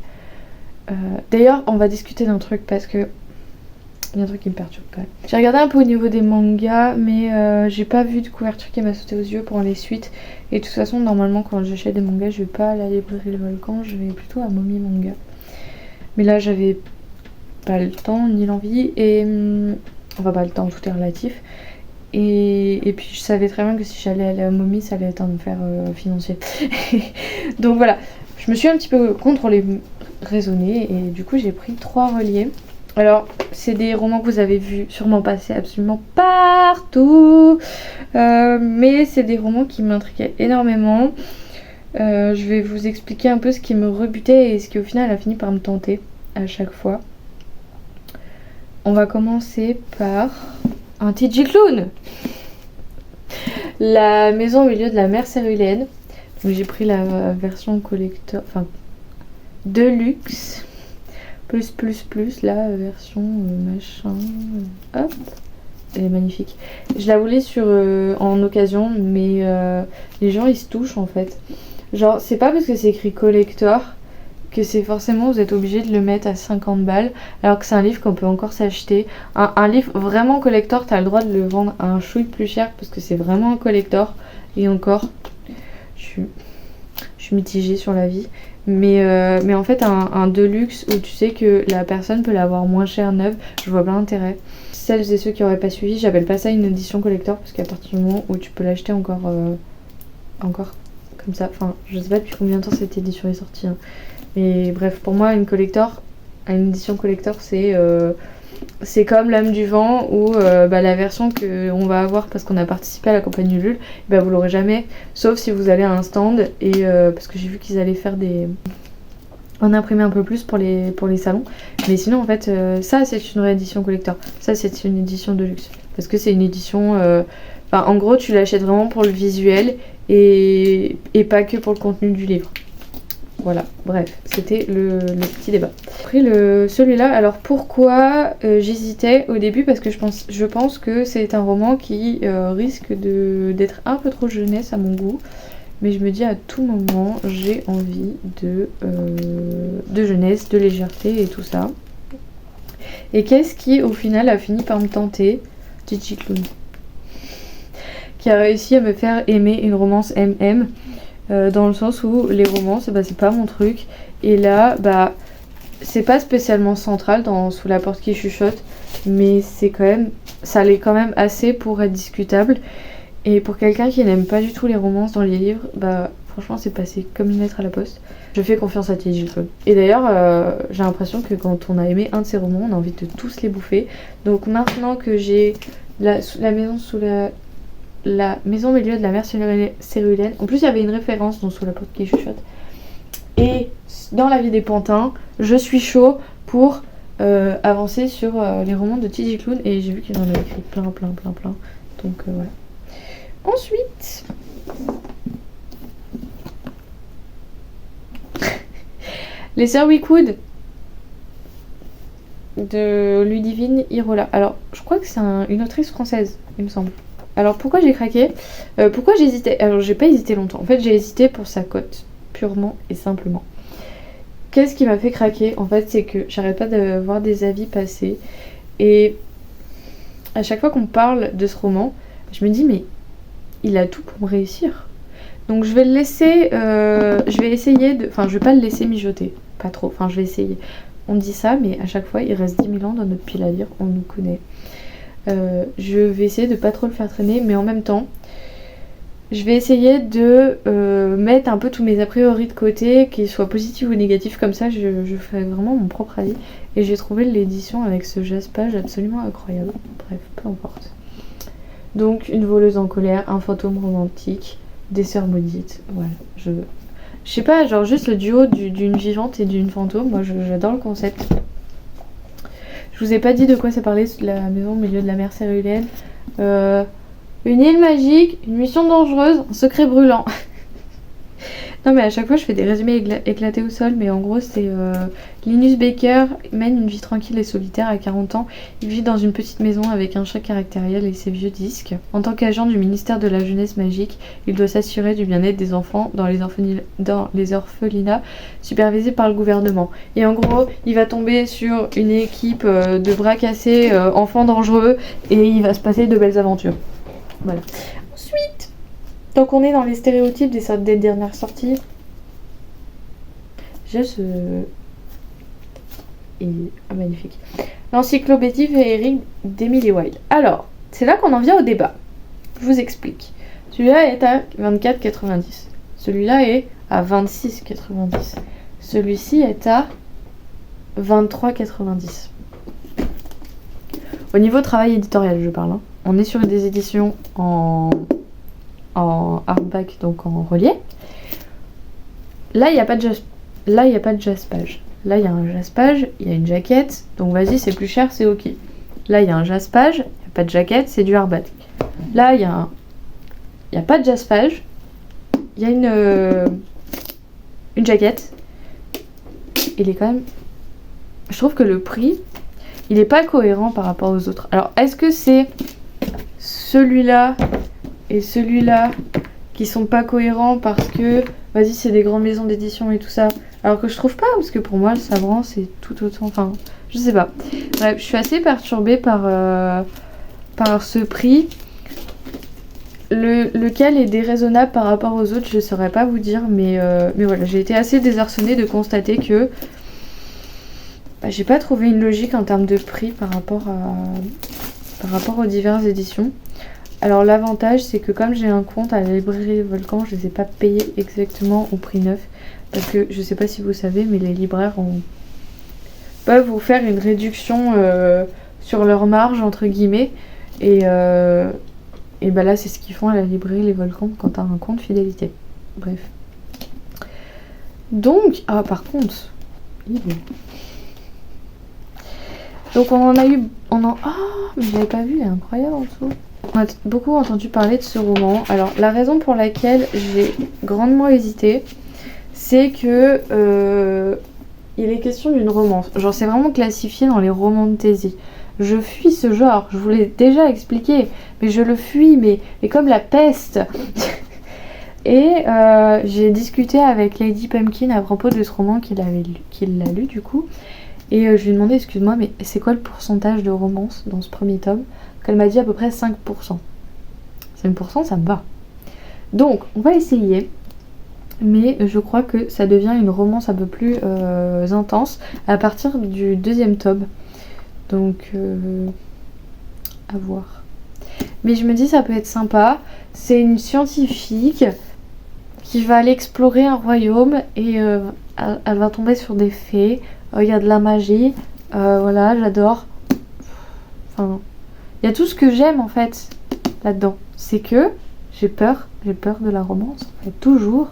D'ailleurs on va discuter d'un truc parce que il y a un truc qui me perturbe quand même. J'ai regardé un peu au niveau des mangas, mais j'ai pas vu de couverture qui m'a sauté aux yeux pour les suites. Et de toute façon, normalement, quand j'achète des mangas, je vais pas à la librairie Le Volcan, je vais plutôt à Momi Manga. Mais là, j'avais pas le temps ni l'envie. Et enfin, pas le temps, tout est relatif. Et puis, je savais très bien que si j'allais aller à Momi, ça allait être un enfer financier. Donc voilà, je me suis un petit peu contrôlée, raisonnée. Et du coup, j'ai pris 3 reliés. Alors, c'est des romans que vous avez vu sûrement passer absolument partout, mais c'est des romans qui m'intriguaient énormément. Je vais vous expliquer un peu ce qui me rebutait et ce qui au final a fini par me tenter à chaque fois. On va commencer par un TJ Clown, La maison au milieu de la mer céruléenne. Donc j'ai pris la version collector, enfin deluxe. Plus la version machin, hop, elle est magnifique. Je la voulais en occasion, mais les gens ils se touchent en fait. Genre c'est pas parce que c'est écrit collector que c'est forcément vous êtes obligé de le mettre à 50 balles, alors que c'est un livre qu'on peut encore s'acheter. Un livre vraiment collector, t'as le droit de le vendre à un chouille plus cher parce que c'est vraiment un collector. Et encore, je suis mitigée sur la vie. Mais en fait, un deluxe où tu sais que la personne peut l'avoir moins cher neuve, je vois plein d'intérêt. Celles et ceux qui auraient pas suivi, j'appelle pas ça une édition collector parce qu'à partir du moment où tu peux l'acheter encore comme ça, enfin je sais pas depuis combien de temps cette édition est sortie, hein. Mais bref, pour moi une édition collector c'est comme l'âme du vent où la version qu'on va avoir parce qu'on a participé à la campagne Ulule, vous l'aurez jamais, sauf si vous allez à un stand et parce que j'ai vu qu'ils allaient faire en imprimer un peu plus pour les salons. Mais sinon en fait ça c'est une réédition collector, ça c'est une édition de luxe. Parce que c'est une édition... en gros tu l'achètes vraiment pour le visuel et pas que pour le contenu du livre. Voilà, bref, c'était le petit débat. Après celui-là, alors pourquoi j'hésitais au début, parce que je pense que c'est un roman qui risque d'être un peu trop jeunesse à mon goût. Mais je me dis à tout moment, j'ai envie de jeunesse, de légèreté et tout ça. Et qu'est-ce qui au final a fini par me tenter? Gigi Clown. Qui a réussi à me faire aimer une romance MM. Dans le sens où les romances, c'est pas mon truc. Et là, c'est pas spécialement central dans Sous la porte qui chuchote. Mais c'est quand même, ça l'est quand même assez pour être discutable. Et pour quelqu'un qui n'aime pas du tout les romances dans les livres, franchement c'est passé comme une lettre à la poste. Je fais confiance à T.J. Klune. Et d'ailleurs, j'ai l'impression que quand on a aimé un de ses romans, on a envie de tous les bouffer. Donc maintenant que j'ai la maison au milieu de la mer céruléenne, en plus il y avait une référence dans Sous la porte qui chuchote, et dans La vie des pantins, je suis chaud pour avancer sur les romans de T.J. Klune, et j'ai vu qu'il en avait écrit plein. Donc voilà. Ensuite, Les Sœurs Wickwood de Ludivine Irola. Alors, je crois que c'est une autrice française, il me semble. Alors, pourquoi j'ai craqué? Pourquoi j'ai hésité? Alors, j'ai pas hésité longtemps. En fait, j'ai hésité pour sa cote, purement et simplement. Qu'est-ce qui m'a fait craquer? En fait, c'est que j'arrête pas de voir des avis passer. Et à chaque fois qu'on parle de ce roman, je me dis, mais il a tout pour me réussir. Donc je vais le laisser, je vais essayer de... Enfin, je vais pas le laisser mijoter, pas trop, enfin je vais essayer. On dit ça, mais à chaque fois, il reste 10 000 ans dans notre pile à lire, on nous connaît. Je vais essayer de pas trop le faire traîner, mais en même temps, je vais essayer de mettre un peu tous mes a priori de côté, qu'ils soient positifs ou négatifs, comme ça je ferai vraiment mon propre avis. Et j'ai trouvé l'édition avec ce jaspage absolument incroyable. Bref, peu importe. Donc une voleuse en colère, un fantôme romantique, des sœurs maudites, voilà. Je sais pas, genre juste le duo d'une vivante et d'une fantôme, moi j'adore le concept. Je vous ai pas dit de quoi ça parlait, la maison au milieu de la mer céruléenne. Une île magique, une mission dangereuse, un secret brûlant. Non mais à chaque fois je fais des résumés éclatés au sol, mais en gros c'est Linus Baker mène une vie tranquille et solitaire à 40 ans. Il vit dans une petite maison avec un chat caractériel et ses vieux disques. En tant qu'agent du ministère de la jeunesse magique, il doit s'assurer du bien-être des enfants dans les orphelinats supervisés par le gouvernement. Et en gros, il va tomber sur une équipe de bras cassés, enfants dangereux, et il va se passer de belles aventures. Voilà. Ensuite, donc on est dans les stéréotypes des dernières sorties. J'ai ce... magnifique. L'encyclopédie féerique d'Emily Wilde. Alors, c'est là qu'on en vient au débat. Je vous explique. Celui-là est à 24,90. Celui-là est à 26,90. Celui-ci est à 23,90. Au niveau travail éditorial, je parle. On est sur des éditions en hardback, donc en relié. Là, il n'y a pas de jaspage. Là, il y a un jaspage, il y a une jaquette. Donc, vas-y, c'est plus cher, c'est ok. Là, il y a un jaspage, il n'y a pas de jaquette, c'est du hardback. Là, il y a pas de jaspage. Il y a une jaquette. Il est quand même... Je trouve que le prix, il n'est pas cohérent par rapport aux autres. Alors, est-ce que c'est celui-là et celui-là qui sont pas cohérents parce que, vas-y, c'est des grandes maisons d'édition et tout ça, alors que je trouve pas, parce que pour moi, le Savran, c'est tout autant... Enfin, je sais pas. Bref, je suis assez perturbée par ce prix. Lequel est déraisonnable par rapport aux autres, je saurais pas vous dire, mais voilà, j'ai été assez désarçonnée de constater que j'ai pas trouvé une logique en termes de prix par rapport aux diverses éditions. Alors l'avantage c'est que comme j'ai un compte à la librairie Volcan, je les ai pas payés exactement au prix neuf. Parce que je sais pas si vous savez, mais les libraires peuvent vous faire une réduction sur leur marge entre guillemets. Et bah là c'est ce qu'ils font à la librairie Les Volcans quand t'as un compte fidélité. Bref. Donc, par contre, donc on en a eu, mais je l'avais pas vu, il est incroyable en dessous. On a beaucoup entendu parler de ce roman. Alors la raison pour laquelle j'ai grandement hésité, c'est que il est question d'une romance. Genre c'est vraiment classifié dans les romans de fantasy. Je fuis ce genre, je vous l'ai déjà expliqué, mais je le fuis, mais comme la peste. Et j'ai discuté avec Lady Pumpkin à propos de ce roman qu'il a lu du coup. Et je lui ai demandé, excuse-moi, mais c'est quoi le pourcentage de romance dans ce premier tome? Elle m'a dit à peu près 5%. 5%, ça me va. Donc, on va essayer. Mais je crois que ça devient une romance un peu plus intense à partir du deuxième tome. Donc, à voir. Mais je me dis, ça peut être sympa. C'est une scientifique qui va aller explorer un royaume et elle va tomber sur des fées. Il y a de la magie. Voilà, j'adore. Enfin, il y a tout ce que j'aime en fait là-dedans. C'est que j'ai peur de la romance, en fait, toujours.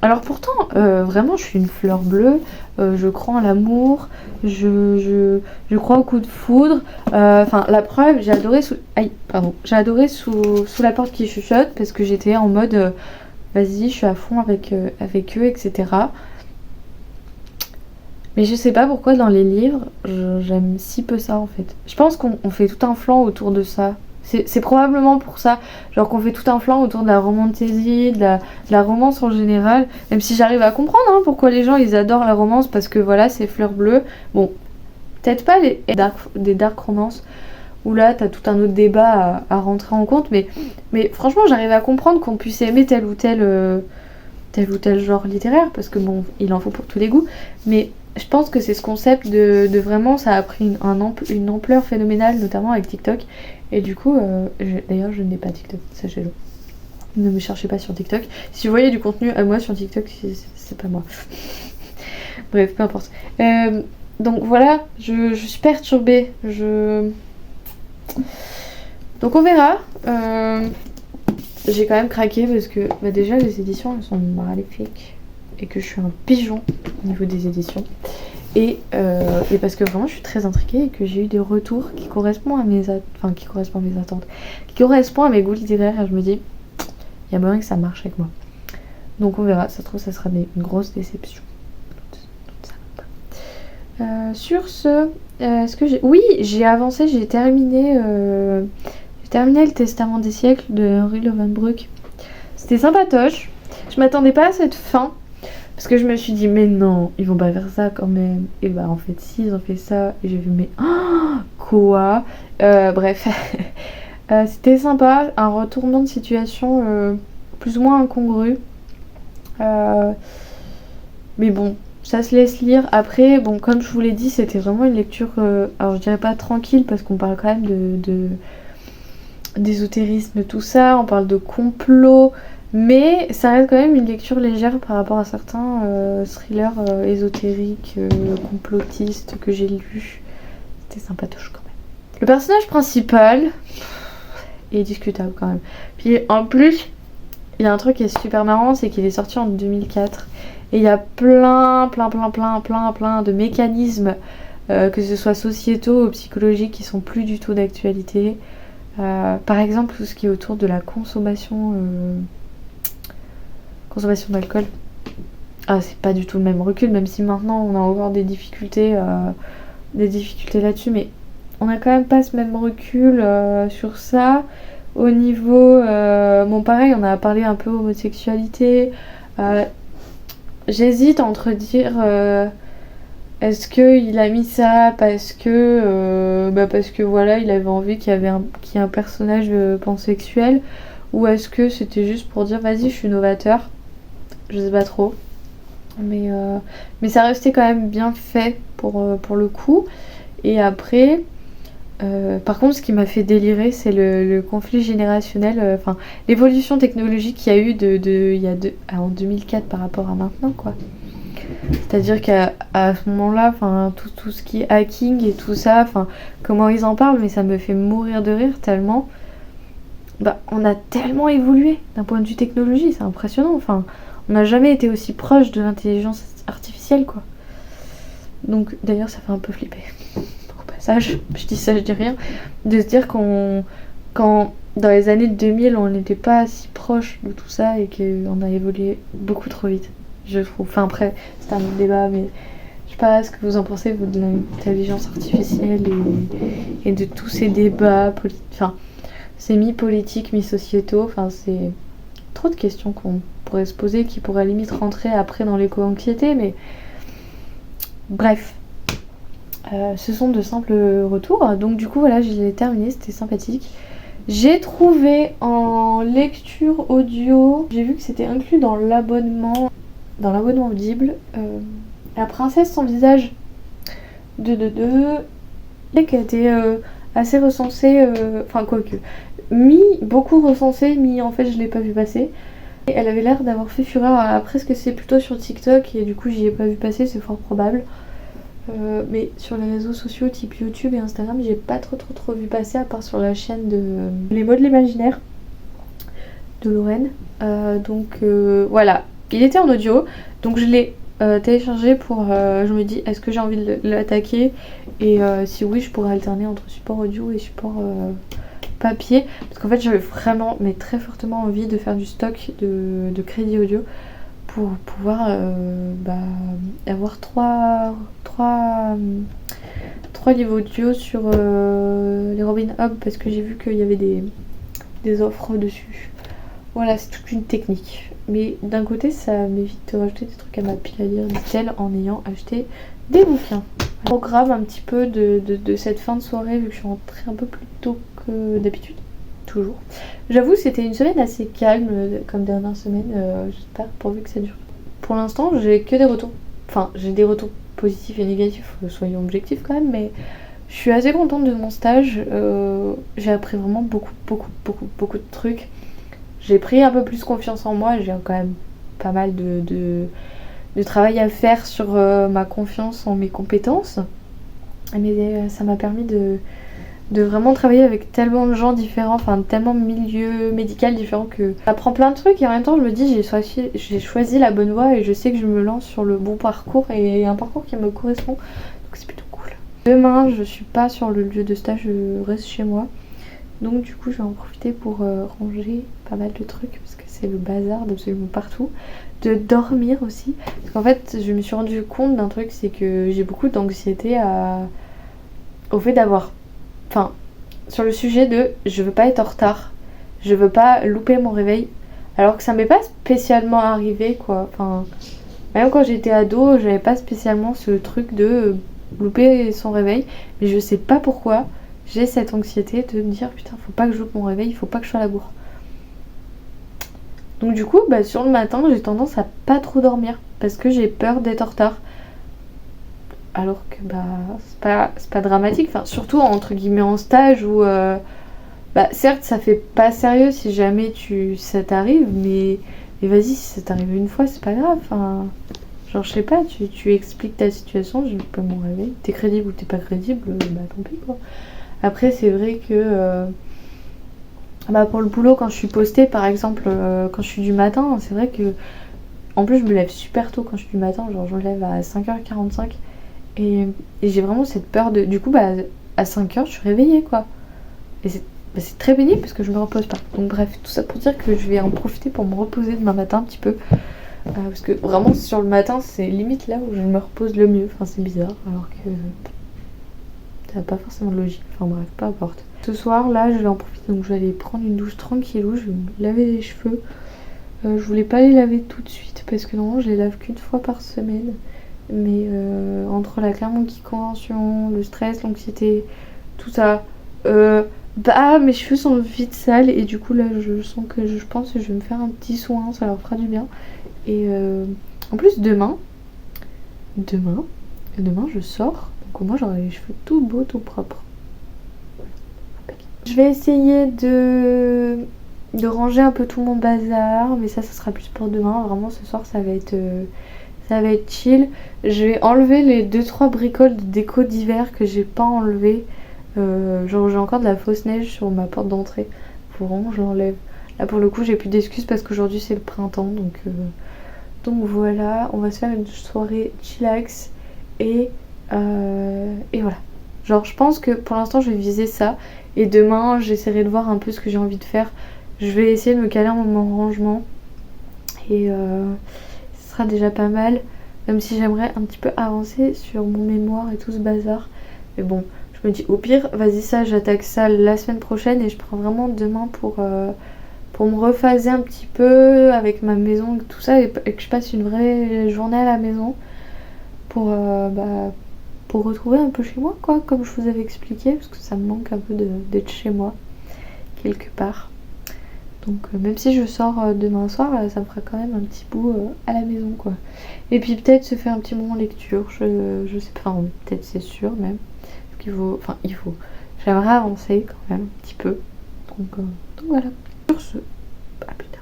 Alors pourtant, vraiment, je suis une fleur bleue, je crois en l'amour, je crois au coup de foudre. Enfin, la preuve, j'ai adoré sous la porte qui chuchote parce que j'étais en mode, vas-y, je suis à fond avec eux, etc. Mais je sais pas pourquoi dans les livres, j'aime si peu ça en fait. Je pense qu'on fait tout un flanc autour de ça. C'est probablement pour ça, genre qu'on fait tout un flanc autour de la romantasy, de la romance en général. Même si j'arrive à comprendre pourquoi les gens ils adorent la romance, parce que voilà, c'est fleur bleue. Bon, peut-être pas des dark romances, où là t'as tout un autre débat à rentrer en compte, mais franchement j'arrive à comprendre qu'on puisse aimer tel ou tel genre littéraire, parce que bon, il en faut pour tous les goûts, mais je pense que c'est ce concept de vraiment, ça a pris une ampleur phénoménale, notamment avec TikTok. Et du coup, d'ailleurs, je n'ai pas TikTok, sachez-le. Ne me cherchez pas sur TikTok. Si vous voyez du contenu à moi sur TikTok, c'est pas moi. Bref, peu importe. Donc voilà, je suis perturbée. Donc on verra. J'ai quand même craqué parce que déjà les éditions elles sont maléfiques. Et que je suis un pigeon au niveau des éditions. Et parce que vraiment je suis très intriguée et que j'ai eu des retours qui correspondent à mes attentes, qui correspondent à mes goûts littéraires, et je me dis, il y a moyen que ça marche avec moi. Donc on verra, ça se trouve ça sera une grosse déception. Sur ce, est-ce que j'ai avancé, j'ai terminé le Testament des siècles de Henri Lovenbroek. C'était sympatoche. Je m'attendais pas à cette fin. Parce que je me suis dit, mais non, ils vont pas faire ça quand même. Et bah en fait, si, ils ont fait ça. Et j'ai vu, mais quoi bref. C'était sympa. Un retournement de situation plus ou moins incongru. Mais bon, ça se laisse lire. Après, bon, comme je vous l'ai dit, c'était vraiment une lecture, alors je dirais pas tranquille, parce qu'on parle quand même d'ésotérisme, tout ça. On parle de complot. Mais ça reste quand même une lecture légère par rapport à certains thrillers ésotériques, complotistes que j'ai lus. C'était sympatoche quand même. Le personnage principal est discutable quand même. Puis en plus, il y a un truc qui est super marrant, c'est qu'il est sorti en 2004. Et il y a plein de mécanismes, que ce soit sociétaux ou psychologiques, qui sont plus du tout d'actualité. Par exemple, tout ce qui est autour de la consommation d'alcool. C'est pas du tout le même recul, même si maintenant on a encore des difficultés là-dessus, mais on a quand même pas ce même recul sur ça. Au niveau, bon pareil, on a parlé un peu homosexualité. J'hésite entre dire est-ce qu'il a mis ça parce que voilà, il avait envie qu'il y ait un personnage pansexuel, ou est-ce que c'était juste pour dire vas-y je suis novateur, je sais pas trop. Mais ça restait quand même bien fait pour le coup. Et après, par contre, ce qui m'a fait délirer, c'est le conflit générationnel, enfin l'évolution technologique qu'il y a eu en 2004 par rapport à maintenant, quoi. C'est-à-dire qu'à ce moment-là, enfin tout ce qui est hacking et tout ça, enfin comment ils en parlent, mais ça me fait mourir de rire tellement. Bah, on a tellement évolué d'un point de vue technologie, c'est impressionnant. Enfin, on n'a jamais été aussi proche de l'intelligence artificielle, quoi. Donc, d'ailleurs, ça fait un peu flipper. Au passage, je dis ça, je dis rien. De se dire quand dans les années 2000, on n'était pas si proche de tout ça et qu'on a évolué beaucoup trop vite, je trouve. Enfin, après, c'est un autre débat, mais je sais pas ce que vous en pensez, vous, de l'intelligence artificielle et de tous ces débats politiques. Enfin, c'est mi-politique, mi-sociétaux, enfin c'est trop de questions qu'on pourrait se poser, qui pourraient limite rentrer après dans l'éco-anxiété, mais bref. Ce sont de simples retours, donc du coup voilà, je l'ai terminé, c'était sympathique. J'ai trouvé en lecture audio, j'ai vu que c'était inclus dans l'abonnement Audible, La princesse sans visage qui a été assez recensée, enfin quoique, beaucoup recensée, en fait je l'ai pas vu passer. Et elle avait l'air d'avoir fait fureur, après ce que c'est plutôt sur TikTok et du coup j'y ai pas vu passer, c'est fort probable. Mais sur les réseaux sociaux type YouTube et Instagram, j'ai pas trop vu passer, à part sur la chaîne de Les mots de l'imaginaire de Lorraine. Donc voilà, il était en audio, donc je l'ai téléchargé pour... je me dis, est-ce que j'ai envie de l'attaquer, et si oui, je pourrais alterner entre support audio et support papier, parce qu'en fait j'avais vraiment, mais très fortement envie de faire du stock de crédit audio pour pouvoir avoir trois livres audio sur les Robin Hub, parce que j'ai vu qu'il y avait des offres dessus. Voilà, c'est toute une technique. Mais d'un côté, ça m'évite de rajouter des trucs à ma pile à lire, dit-elle, en ayant acheté des bouquins. Programme un petit peu de cette fin de soirée, vu que je suis rentrée un peu plus tôt que d'habitude. Toujours. J'avoue, c'était une semaine assez calme, comme dernière semaine, j'espère, pourvu que ça dure. Pour l'instant, j'ai que des retours. Enfin, j'ai des retours positifs et négatifs, soyons objectifs quand même, mais je suis assez contente de mon stage. J'ai appris vraiment beaucoup de trucs. J'ai pris un peu plus confiance en moi, j'ai quand même pas mal de travail à faire sur ma confiance en mes compétences. Mais ça m'a permis de vraiment travailler avec tellement de gens différents, enfin tellement de milieux médicaux différents, que j'apprends plein de trucs, et en même temps je me dis j'ai choisi la bonne voie et je sais que je me lance sur le bon parcours et un parcours qui me correspond, donc c'est plutôt cool. Demain je suis pas sur le lieu de stage, je reste chez moi, donc du coup je vais en profiter pour ranger pas mal de trucs parce que c'est le bazar d'absolument partout, de dormir aussi, parce qu'en fait je me suis rendu compte d'un truc, c'est que j'ai beaucoup d'anxiété au fait d'avoir... Enfin, sur le sujet de je veux pas être en retard, je veux pas louper mon réveil, alors que ça m'est pas spécialement arrivé, quoi. Enfin, même quand j'étais ado, j'avais pas spécialement ce truc de louper son réveil, mais je sais pas pourquoi j'ai cette anxiété de me dire putain, faut pas que je loupe mon réveil, il faut pas que je sois à la bourre. Donc du coup, sur le matin, j'ai tendance à pas trop dormir parce que j'ai peur d'être en retard. Alors que c'est pas dramatique, enfin surtout entre guillemets en stage où certes ça fait pas sérieux si jamais ça t'arrive, mais vas-y, si ça t'arrive une fois c'est pas grave, enfin genre je sais pas, tu expliques ta situation, je pas mon réveil, t'es crédible ou t'es pas crédible, tant pis quoi. Après c'est vrai que pour le boulot, quand je suis postée par exemple, quand je suis du matin, c'est vrai que en plus je me lève super tôt quand je suis du matin, genre je me lève à 5h45. Et j'ai vraiment cette peur de... Du coup, à 5h, je suis réveillée, quoi. Et c'est très pénible parce que je me repose pas. Donc bref, tout ça pour dire que je vais en profiter pour me reposer demain matin un petit peu. Parce que vraiment, sur le matin, c'est limite là où je me repose le mieux. Enfin, c'est bizarre, alors que ça n'a pas forcément de logique. Enfin bref, peu importe. Ce soir, là, je vais en profiter. Donc je vais aller prendre une douche tranquillou. Je vais me laver les cheveux. Je voulais pas les laver tout de suite parce que normalement, je les lave qu'une fois par semaine. Mais entre la Clermont-Ferrand Convention, le stress, l'anxiété, tout ça, Bah mes cheveux sont vite sales et du coup là je sens que je pense que je vais me faire un petit soin, ça leur fera du bien. Et en plus demain, demain je sors, donc au moins j'aurai les cheveux tout beaux, tout propres. Je vais essayer de ranger un peu tout mon bazar, mais ça sera plus pour demain. Vraiment ce soir ça va être chill. Je vais enlever les 2-3 bricoles de déco d'hiver que j'ai pas enlevé. Genre j'ai encore de la fausse neige sur ma porte d'entrée. Faut vraiment que je l'enlève. Là pour le coup j'ai plus d'excuses parce qu'aujourd'hui c'est le printemps donc voilà, on va se faire une soirée chillax et voilà. Genre je pense que pour l'instant je vais viser ça et demain j'essaierai de voir un peu ce que j'ai envie de faire. Je vais essayer de me caler en mon rangement et ce sera déjà pas mal, même si j'aimerais un petit peu avancer sur mon mémoire et tout ce bazar. Mais bon, je me dis au pire, vas-y ça, j'attaque ça la semaine prochaine et je prends vraiment demain pour me rephaser un petit peu avec ma maison et tout ça et que je passe une vraie journée à la maison pour, pour retrouver un peu chez moi quoi, comme je vous avais expliqué, parce que ça me manque un peu d'être chez moi quelque part. Donc même si je sors demain soir, ça me fera quand même un petit bout à la maison quoi. Et puis peut-être se faire un petit moment lecture, je sais pas, enfin, peut-être c'est sûr même. Il faut. J'aimerais avancer quand même un petit peu. Donc voilà. Sur ce, à plus tard.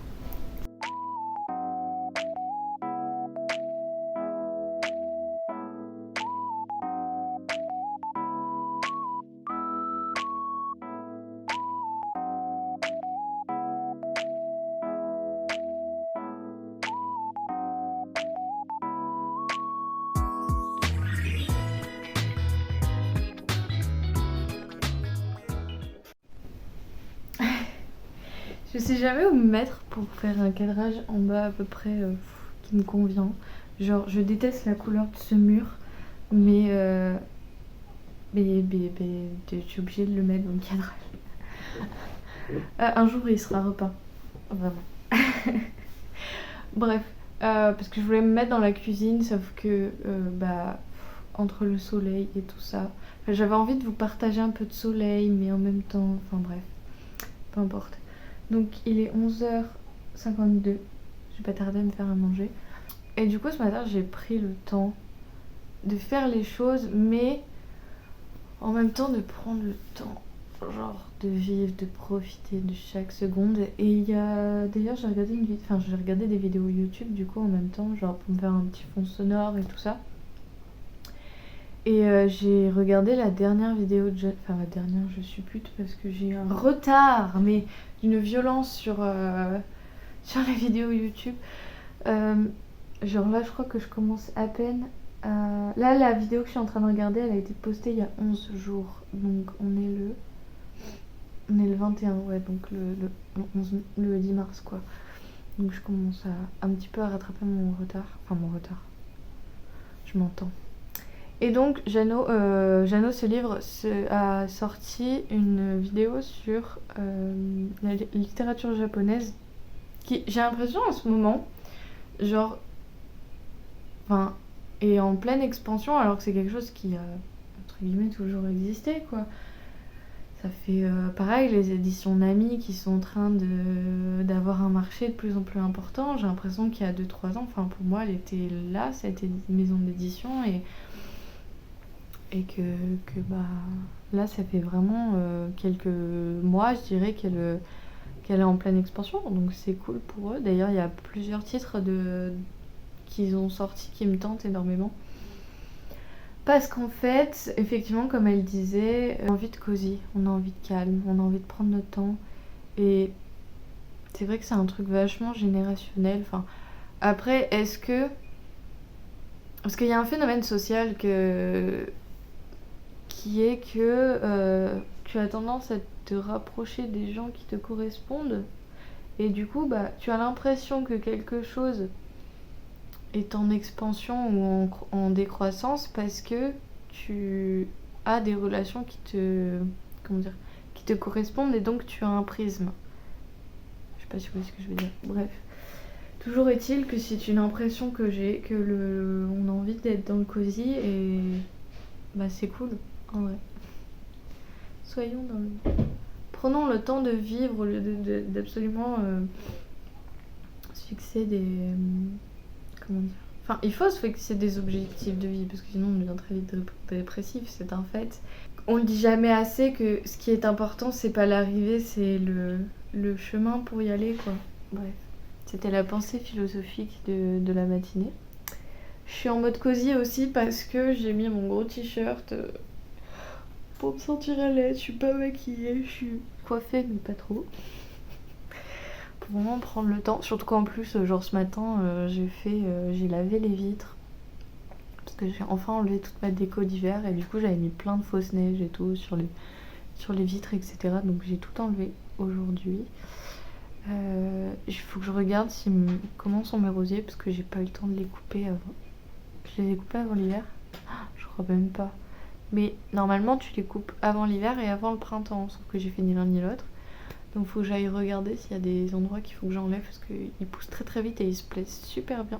Je sais jamais où me mettre pour faire un cadrage en bas à peu près qui me convient. Genre, je déteste la couleur de ce mur, mais, je suis obligée de le mettre dans le cadrage. Un jour, il sera repeint. Vraiment. Bref, parce que je voulais me mettre dans la cuisine, sauf que, entre le soleil et tout ça, j'avais envie de vous partager un peu de soleil, mais en même temps, enfin bref, peu importe. Donc il est 11h52, je vais pas tarder à me faire à manger. Et du coup ce matin j'ai pris le temps de faire les choses, mais en même temps de prendre le temps, genre de vivre, de profiter de chaque seconde. Et il y a... D'ailleurs j'ai regardé des vidéos YouTube du coup en même temps, genre pour me faire un petit fond sonore et tout ça. Et j'ai regardé la dernière vidéo de enfin la dernière, je suis pute parce que j'ai un retard, mais d'une violence sur les vidéos YouTube. Genre là, je crois que je commence à peine. Là, la vidéo que je suis en train de regarder, elle a été postée il y a 11 jours. Donc on est le 21, ouais, donc le 10 mars quoi. Donc je commence à un petit peu à rattraper mon retard. Enfin mon retard. Je m'entends. Et donc Jeannot ce livre a sorti une vidéo sur la littérature japonaise qui, j'ai l'impression en ce moment, genre, enfin, est en pleine expansion alors que c'est quelque chose qui a, entre guillemets, toujours existé quoi. Ça fait pareil, les éditions Nami qui sont en train d'avoir un marché de plus en plus important. J'ai l'impression qu'il y a 2-3 ans, enfin pour moi elle était là, cette maison d'édition et que là ça fait vraiment quelques mois je dirais qu'elle est en pleine expansion, donc c'est cool pour eux. D'ailleurs il y a plusieurs titres qu'ils ont sortis qui me tentent énormément parce qu'en fait effectivement comme elle disait, on a envie de cosy, on a envie de calme, on a envie de prendre notre temps et c'est vrai que c'est un truc vachement générationnel. Enfin après parce qu'il y a un phénomène social qui est que tu as tendance à te rapprocher des gens qui te correspondent et du coup tu as l'impression que quelque chose est en expansion ou en décroissance parce que tu as des relations qui te correspondent et donc tu as un prisme. Je sais pas si vous voyez ce que je veux dire. Bref. Toujours est-il que c'est une impression que j'ai, on a envie d'être dans le cosy et c'est cool en vrai. Soyons prenons le temps de vivre au lieu d'absolument se fixer des... comment dire? Enfin, il faut se fixer des objectifs de vie parce que sinon on devient très vite dépressif, c'est un fait. On ne dit jamais assez que ce qui est important, c'est pas l'arrivée, c'est le chemin pour y aller, quoi. Bref, c'était la pensée philosophique de la matinée. Je suis en mode cosy aussi parce que j'ai mis mon gros t-shirt pour me sentir à l'aise. Je suis pas maquillée, je suis coiffée mais pas trop. Pour vraiment prendre le temps, surtout qu'en plus, genre ce matin, j'ai lavé les vitres. Parce que j'ai enfin enlevé toute ma déco d'hiver et du coup j'avais mis plein de fausses neiges et tout sur les vitres, etc. Donc j'ai tout enlevé aujourd'hui. Il faut que je regarde comment sont mes rosiers parce que j'ai pas eu le temps de les couper avant. Je les ai coupés avant l'hiver? Je crois même pas. Mais normalement tu les coupes avant l'hiver et avant le printemps, sauf que j'ai fait ni l'un ni l'autre. Donc faut que j'aille regarder s'il y a des endroits qu'il faut que j'enlève parce qu'ils poussent très très vite et ils se plaisent super bien.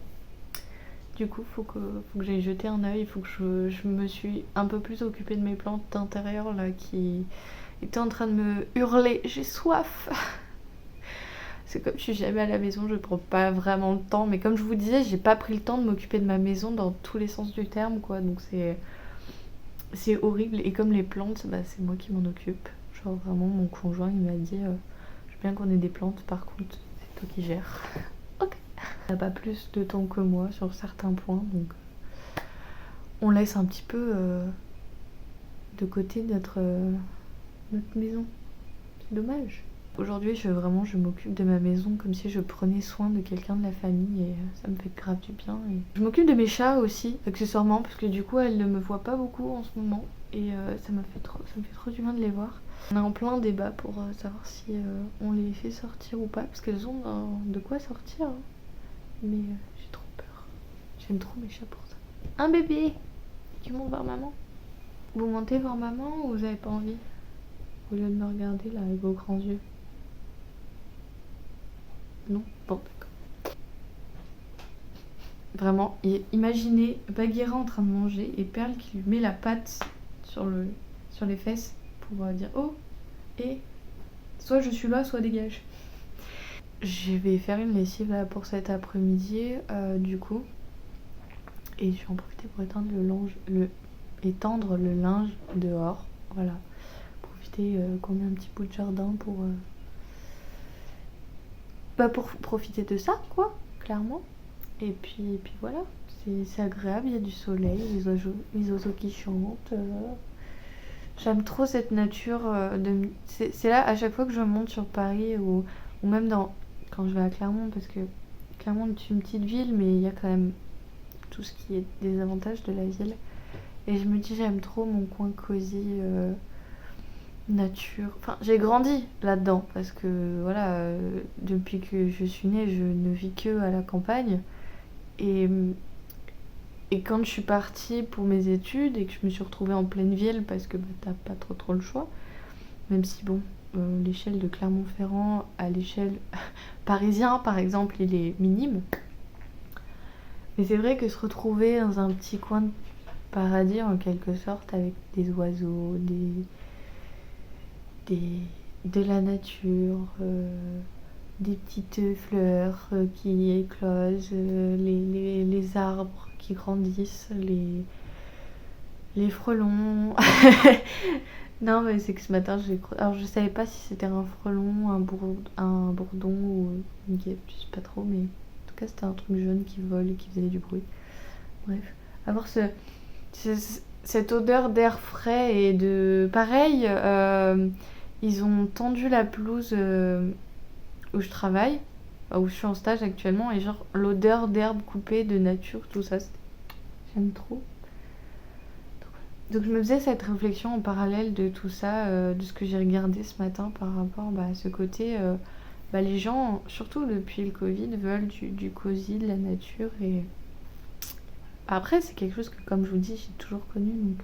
Du coup, faut que j'aille jeter un œil. Il faut que je me suis un peu plus occupée de mes plantes d'intérieur là qui étaient en train de me hurler. J'ai soif. C'est comme je suis jamais à la maison, je prends pas vraiment le temps. Mais comme je vous disais, j'ai pas pris le temps de m'occuper de ma maison dans tous les sens du terme, quoi. Donc c'est horrible. Et comme les plantes, bah, c'est moi qui m'en occupe. Genre vraiment, mon conjoint il m'a dit, je veux bien qu'on ait des plantes. Par contre, c'est toi qui gères. Ok. Il n'a pas plus de temps que moi sur certains points, donc on laisse un petit peu de côté notre maison. C'est dommage. Aujourd'hui, je m'occupe de ma maison comme si je prenais soin de quelqu'un de la famille et ça me fait grave du bien. Et je m'occupe de mes chats aussi, accessoirement, parce que du coup, elles ne me voient pas beaucoup en ce moment et ça me fait trop du bien de les voir. On est en plein débat pour savoir si on les fait sortir ou pas, parce qu'elles ont de quoi sortir. Hein. Mais j'ai trop peur. J'aime trop mes chats pour ça. Un bébé! Tu montes voir maman? Vous montez voir maman ou vous avez pas envie? Au lieu de me regarder là avec vos grands yeux. Non? Bon, d'accord. Vraiment, imaginez Bagheera en train de manger et Perle qui lui met la patte sur les fesses pour dire oh, et soit je suis là, soit dégage. Je vais faire une lessive là pour cet après-midi, du coup. Et je vais en profiter pour étendre le linge dehors. Voilà. Profiter qu'on ait un petit bout de jardin pour profiter de ça, quoi, clairement. Et puis voilà. C'est agréable, il y a du soleil, les oiseaux qui chantent. J'aime trop cette nature. C'est là, à chaque fois que je monte sur Paris ou même quand je vais à Clermont, parce que Clermont est une petite ville, mais il y a quand même tout ce qui est des avantages de la ville. Et je me dis, j'aime trop mon coin cosy, nature. Enfin, j'ai grandi là-dedans, parce que voilà, depuis que je suis née, je ne vis que à la campagne. Et quand je suis partie pour mes études et que je me suis retrouvée en pleine ville, parce que t'as pas trop le choix, même si bon, l'échelle de Clermont-Ferrand à l'échelle parisien par exemple il est minime, mais c'est vrai que se retrouver dans un petit coin de paradis en quelque sorte avec des oiseaux, de la nature, des petites fleurs qui éclosent, les arbres qui grandissent, les frelons. Non mais c'est que ce matin alors je savais pas si c'était un frelon, un bourdon ou une guêpe, je sais pas trop, mais en tout cas c'était un truc jaune qui vole et qui faisait du bruit. Bref, avoir cette odeur d'air frais et de pareil, ils ont tendu la pelouse où je travaille, où je suis en stage actuellement, et genre l'odeur d'herbe coupée, de nature, tout ça, j'aime trop. Donc je me faisais cette réflexion en parallèle de tout ça, de ce que j'ai regardé ce matin par rapport à ce côté. Les gens, surtout depuis le Covid, veulent du cosy, de la nature. Et après, c'est quelque chose que, comme je vous dis, j'ai toujours connu. Donc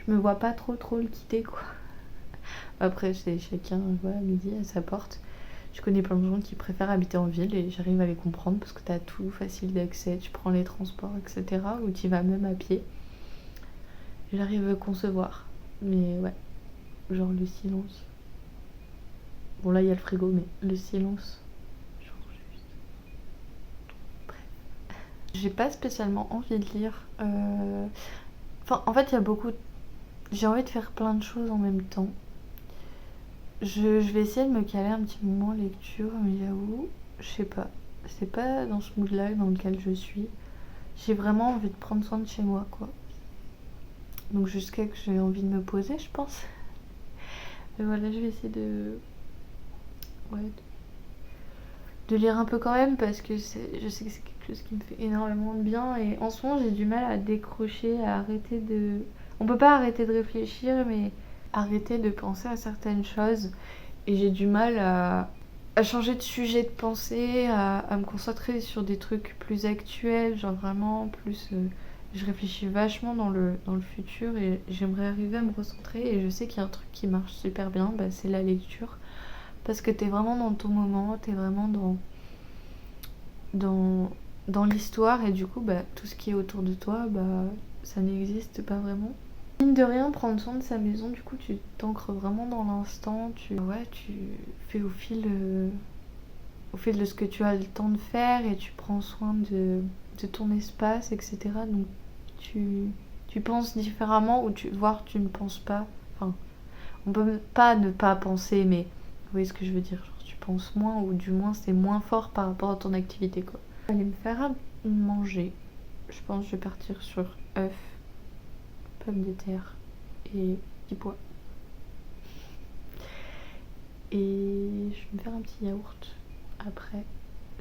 je me vois pas trop le quitter, quoi. Après, c'est chacun, voilà, midi à sa porte. Je connais plein de gens qui préfèrent habiter en ville et j'arrive à les comprendre parce que t'as tout facile d'accès. Tu prends les transports, etc. Ou tu vas même à pied. J'arrive à concevoir. Mais ouais, genre le silence. Bon là il y a le frigo mais le silence. J'ai pas spécialement envie de lire. Enfin en fait il y a beaucoup... J'ai envie de faire plein de choses en même temps. Je vais essayer de me caler un petit moment lecture, mais j'avoue, je sais pas. C'est pas dans ce mood-là dans lequel je suis. J'ai vraiment envie de prendre soin de chez moi, quoi. Donc jusqu'à que j'ai envie de me poser, je pense. Mais voilà, je vais essayer de... Ouais, de lire un peu quand même, parce que je sais que c'est quelque chose qui me fait énormément de bien. Et en ce moment, j'ai du mal à décrocher, à arrêter de... On peut pas arrêter de réfléchir, mais arrêter de penser à certaines choses. Et j'ai du mal à changer de sujet de pensée, à me concentrer sur des trucs plus actuels, genre vraiment plus... je réfléchis vachement dans le futur et j'aimerais arriver à me recentrer. Et je sais qu'il y a un truc qui marche super bien, bah, c'est la lecture. Parce que t'es vraiment dans ton moment, t'es vraiment dans l'histoire et du coup, bah, tout ce qui est autour de toi, bah, ça n'existe pas vraiment. Mine de rien, prendre soin de sa maison, du coup, tu t'ancres vraiment dans l'instant. Tu fais au fil de ce que tu as le temps de faire et tu prends soin de ton espace, etc. Donc, tu penses différemment ou voire tu ne penses pas. Enfin, on peut pas ne pas penser, mais vous voyez ce que je veux dire. Genre, tu penses moins ou du moins c'est moins fort par rapport à ton activité, quoi. Je vais aller me faire à manger. Je pense que je vais partir sur œufs, pommes de terre et petits pois. Et je vais me faire un petit yaourt après.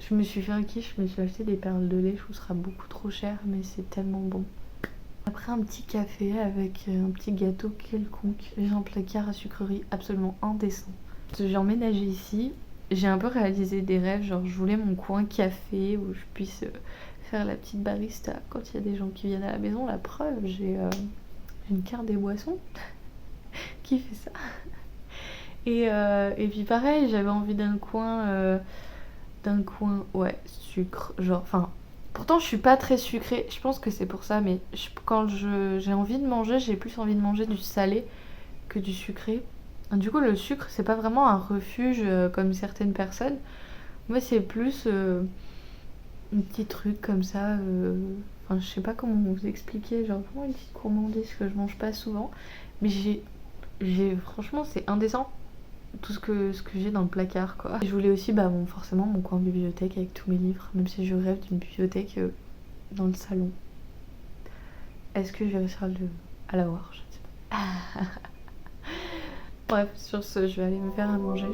Je me suis fait un kiff, je me suis acheté des perles de lait. Je trouve que ce sera beaucoup trop cher, mais c'est tellement bon. Après un petit café avec un petit gâteau quelconque. J'ai un placard à sucreries absolument indécent. J'ai emménagé ici. J'ai un peu réalisé des rêves, genre je voulais mon coin café où je puisse faire la petite barista quand il y a des gens qui viennent à la maison. La preuve, j'ai une carte des boissons qui fait ça. Et puis pareil, j'avais envie d'un coin, ouais, sucre, genre, enfin, pourtant je suis pas très sucrée, je pense que c'est pour ça, mais quand j'ai envie de manger, j'ai plus envie de manger du salé que du sucré. Du coup, le sucre, c'est pas vraiment un refuge comme certaines personnes. Moi, c'est plus un petit truc comme ça. Enfin, je sais pas comment vous expliquer. Genre, vraiment une petite gourmandise que je mange pas souvent. Mais franchement, c'est indécent tout ce que j'ai dans le placard, quoi. Et je voulais aussi, bah, forcément, mon coin bibliothèque avec tous mes livres. Même si je rêve d'une bibliothèque dans le salon. Est-ce que je vais réussir à l'avoir? Je ne sais pas. Bref, sur ce, je vais aller me faire à manger.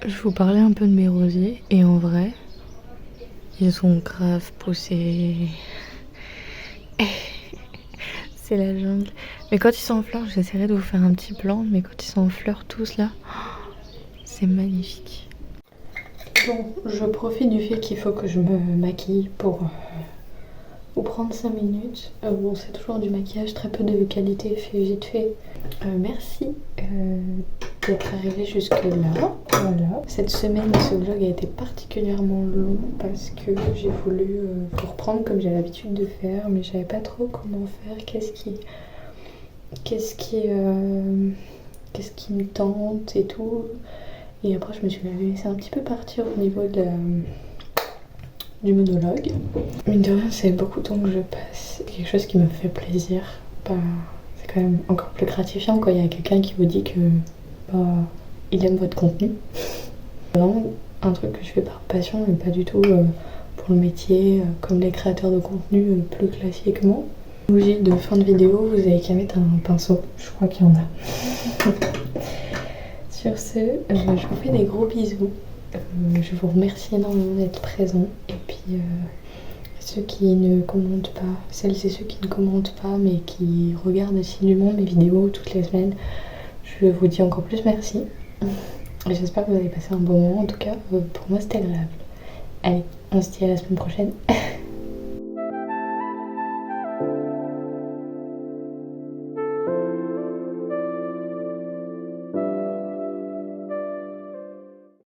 Je vous parlais un peu de mes rosiers et en vrai, ils ont grave poussé. C'est la jungle. Mais quand ils sont en fleurs, j'essaierai de vous faire un petit plan. Mais quand ils sont en fleurs tous là, c'est magnifique. Bon, je profite du fait qu'il faut que je me maquille pour vous prendre 5 minutes. Bon, c'est toujours du maquillage, très peu de qualité, fait vite fait. Merci d'être arrivé jusque là. Voilà. Cette semaine, ce vlog a été particulièrement long parce que j'ai voulu vous reprendre comme j'ai l'habitude de faire, mais je savais pas trop comment faire, qu'est-ce qui me tente et tout. Et après, je me suis laissée un petit peu partir au niveau du monologue. Mine de rien, c'est beaucoup de temps que je passe. C'est quelque chose qui me fait plaisir. C'est quand même encore plus gratifiant quand il y a quelqu'un qui vous dit que il aime votre contenu. C'est vraiment un truc que je fais par passion et pas du tout pour le métier, comme les créateurs de contenu plus classiquement. Bougie de fin de vidéo, vous avez qu'à mettre un pinceau. Je crois qu'il y en a. Sur ce, je vous fais des gros bisous. Je vous remercie énormément d'être présents. Et puis, ceux qui ne commentent pas, celles et ceux qui ne commentent pas, mais qui regardent assidûment mes vidéos toutes les semaines, je vous dis encore plus merci. Et j'espère que vous avez passé un bon moment. En tout cas, pour moi, c'était agréable. Allez, on se dit à la semaine prochaine.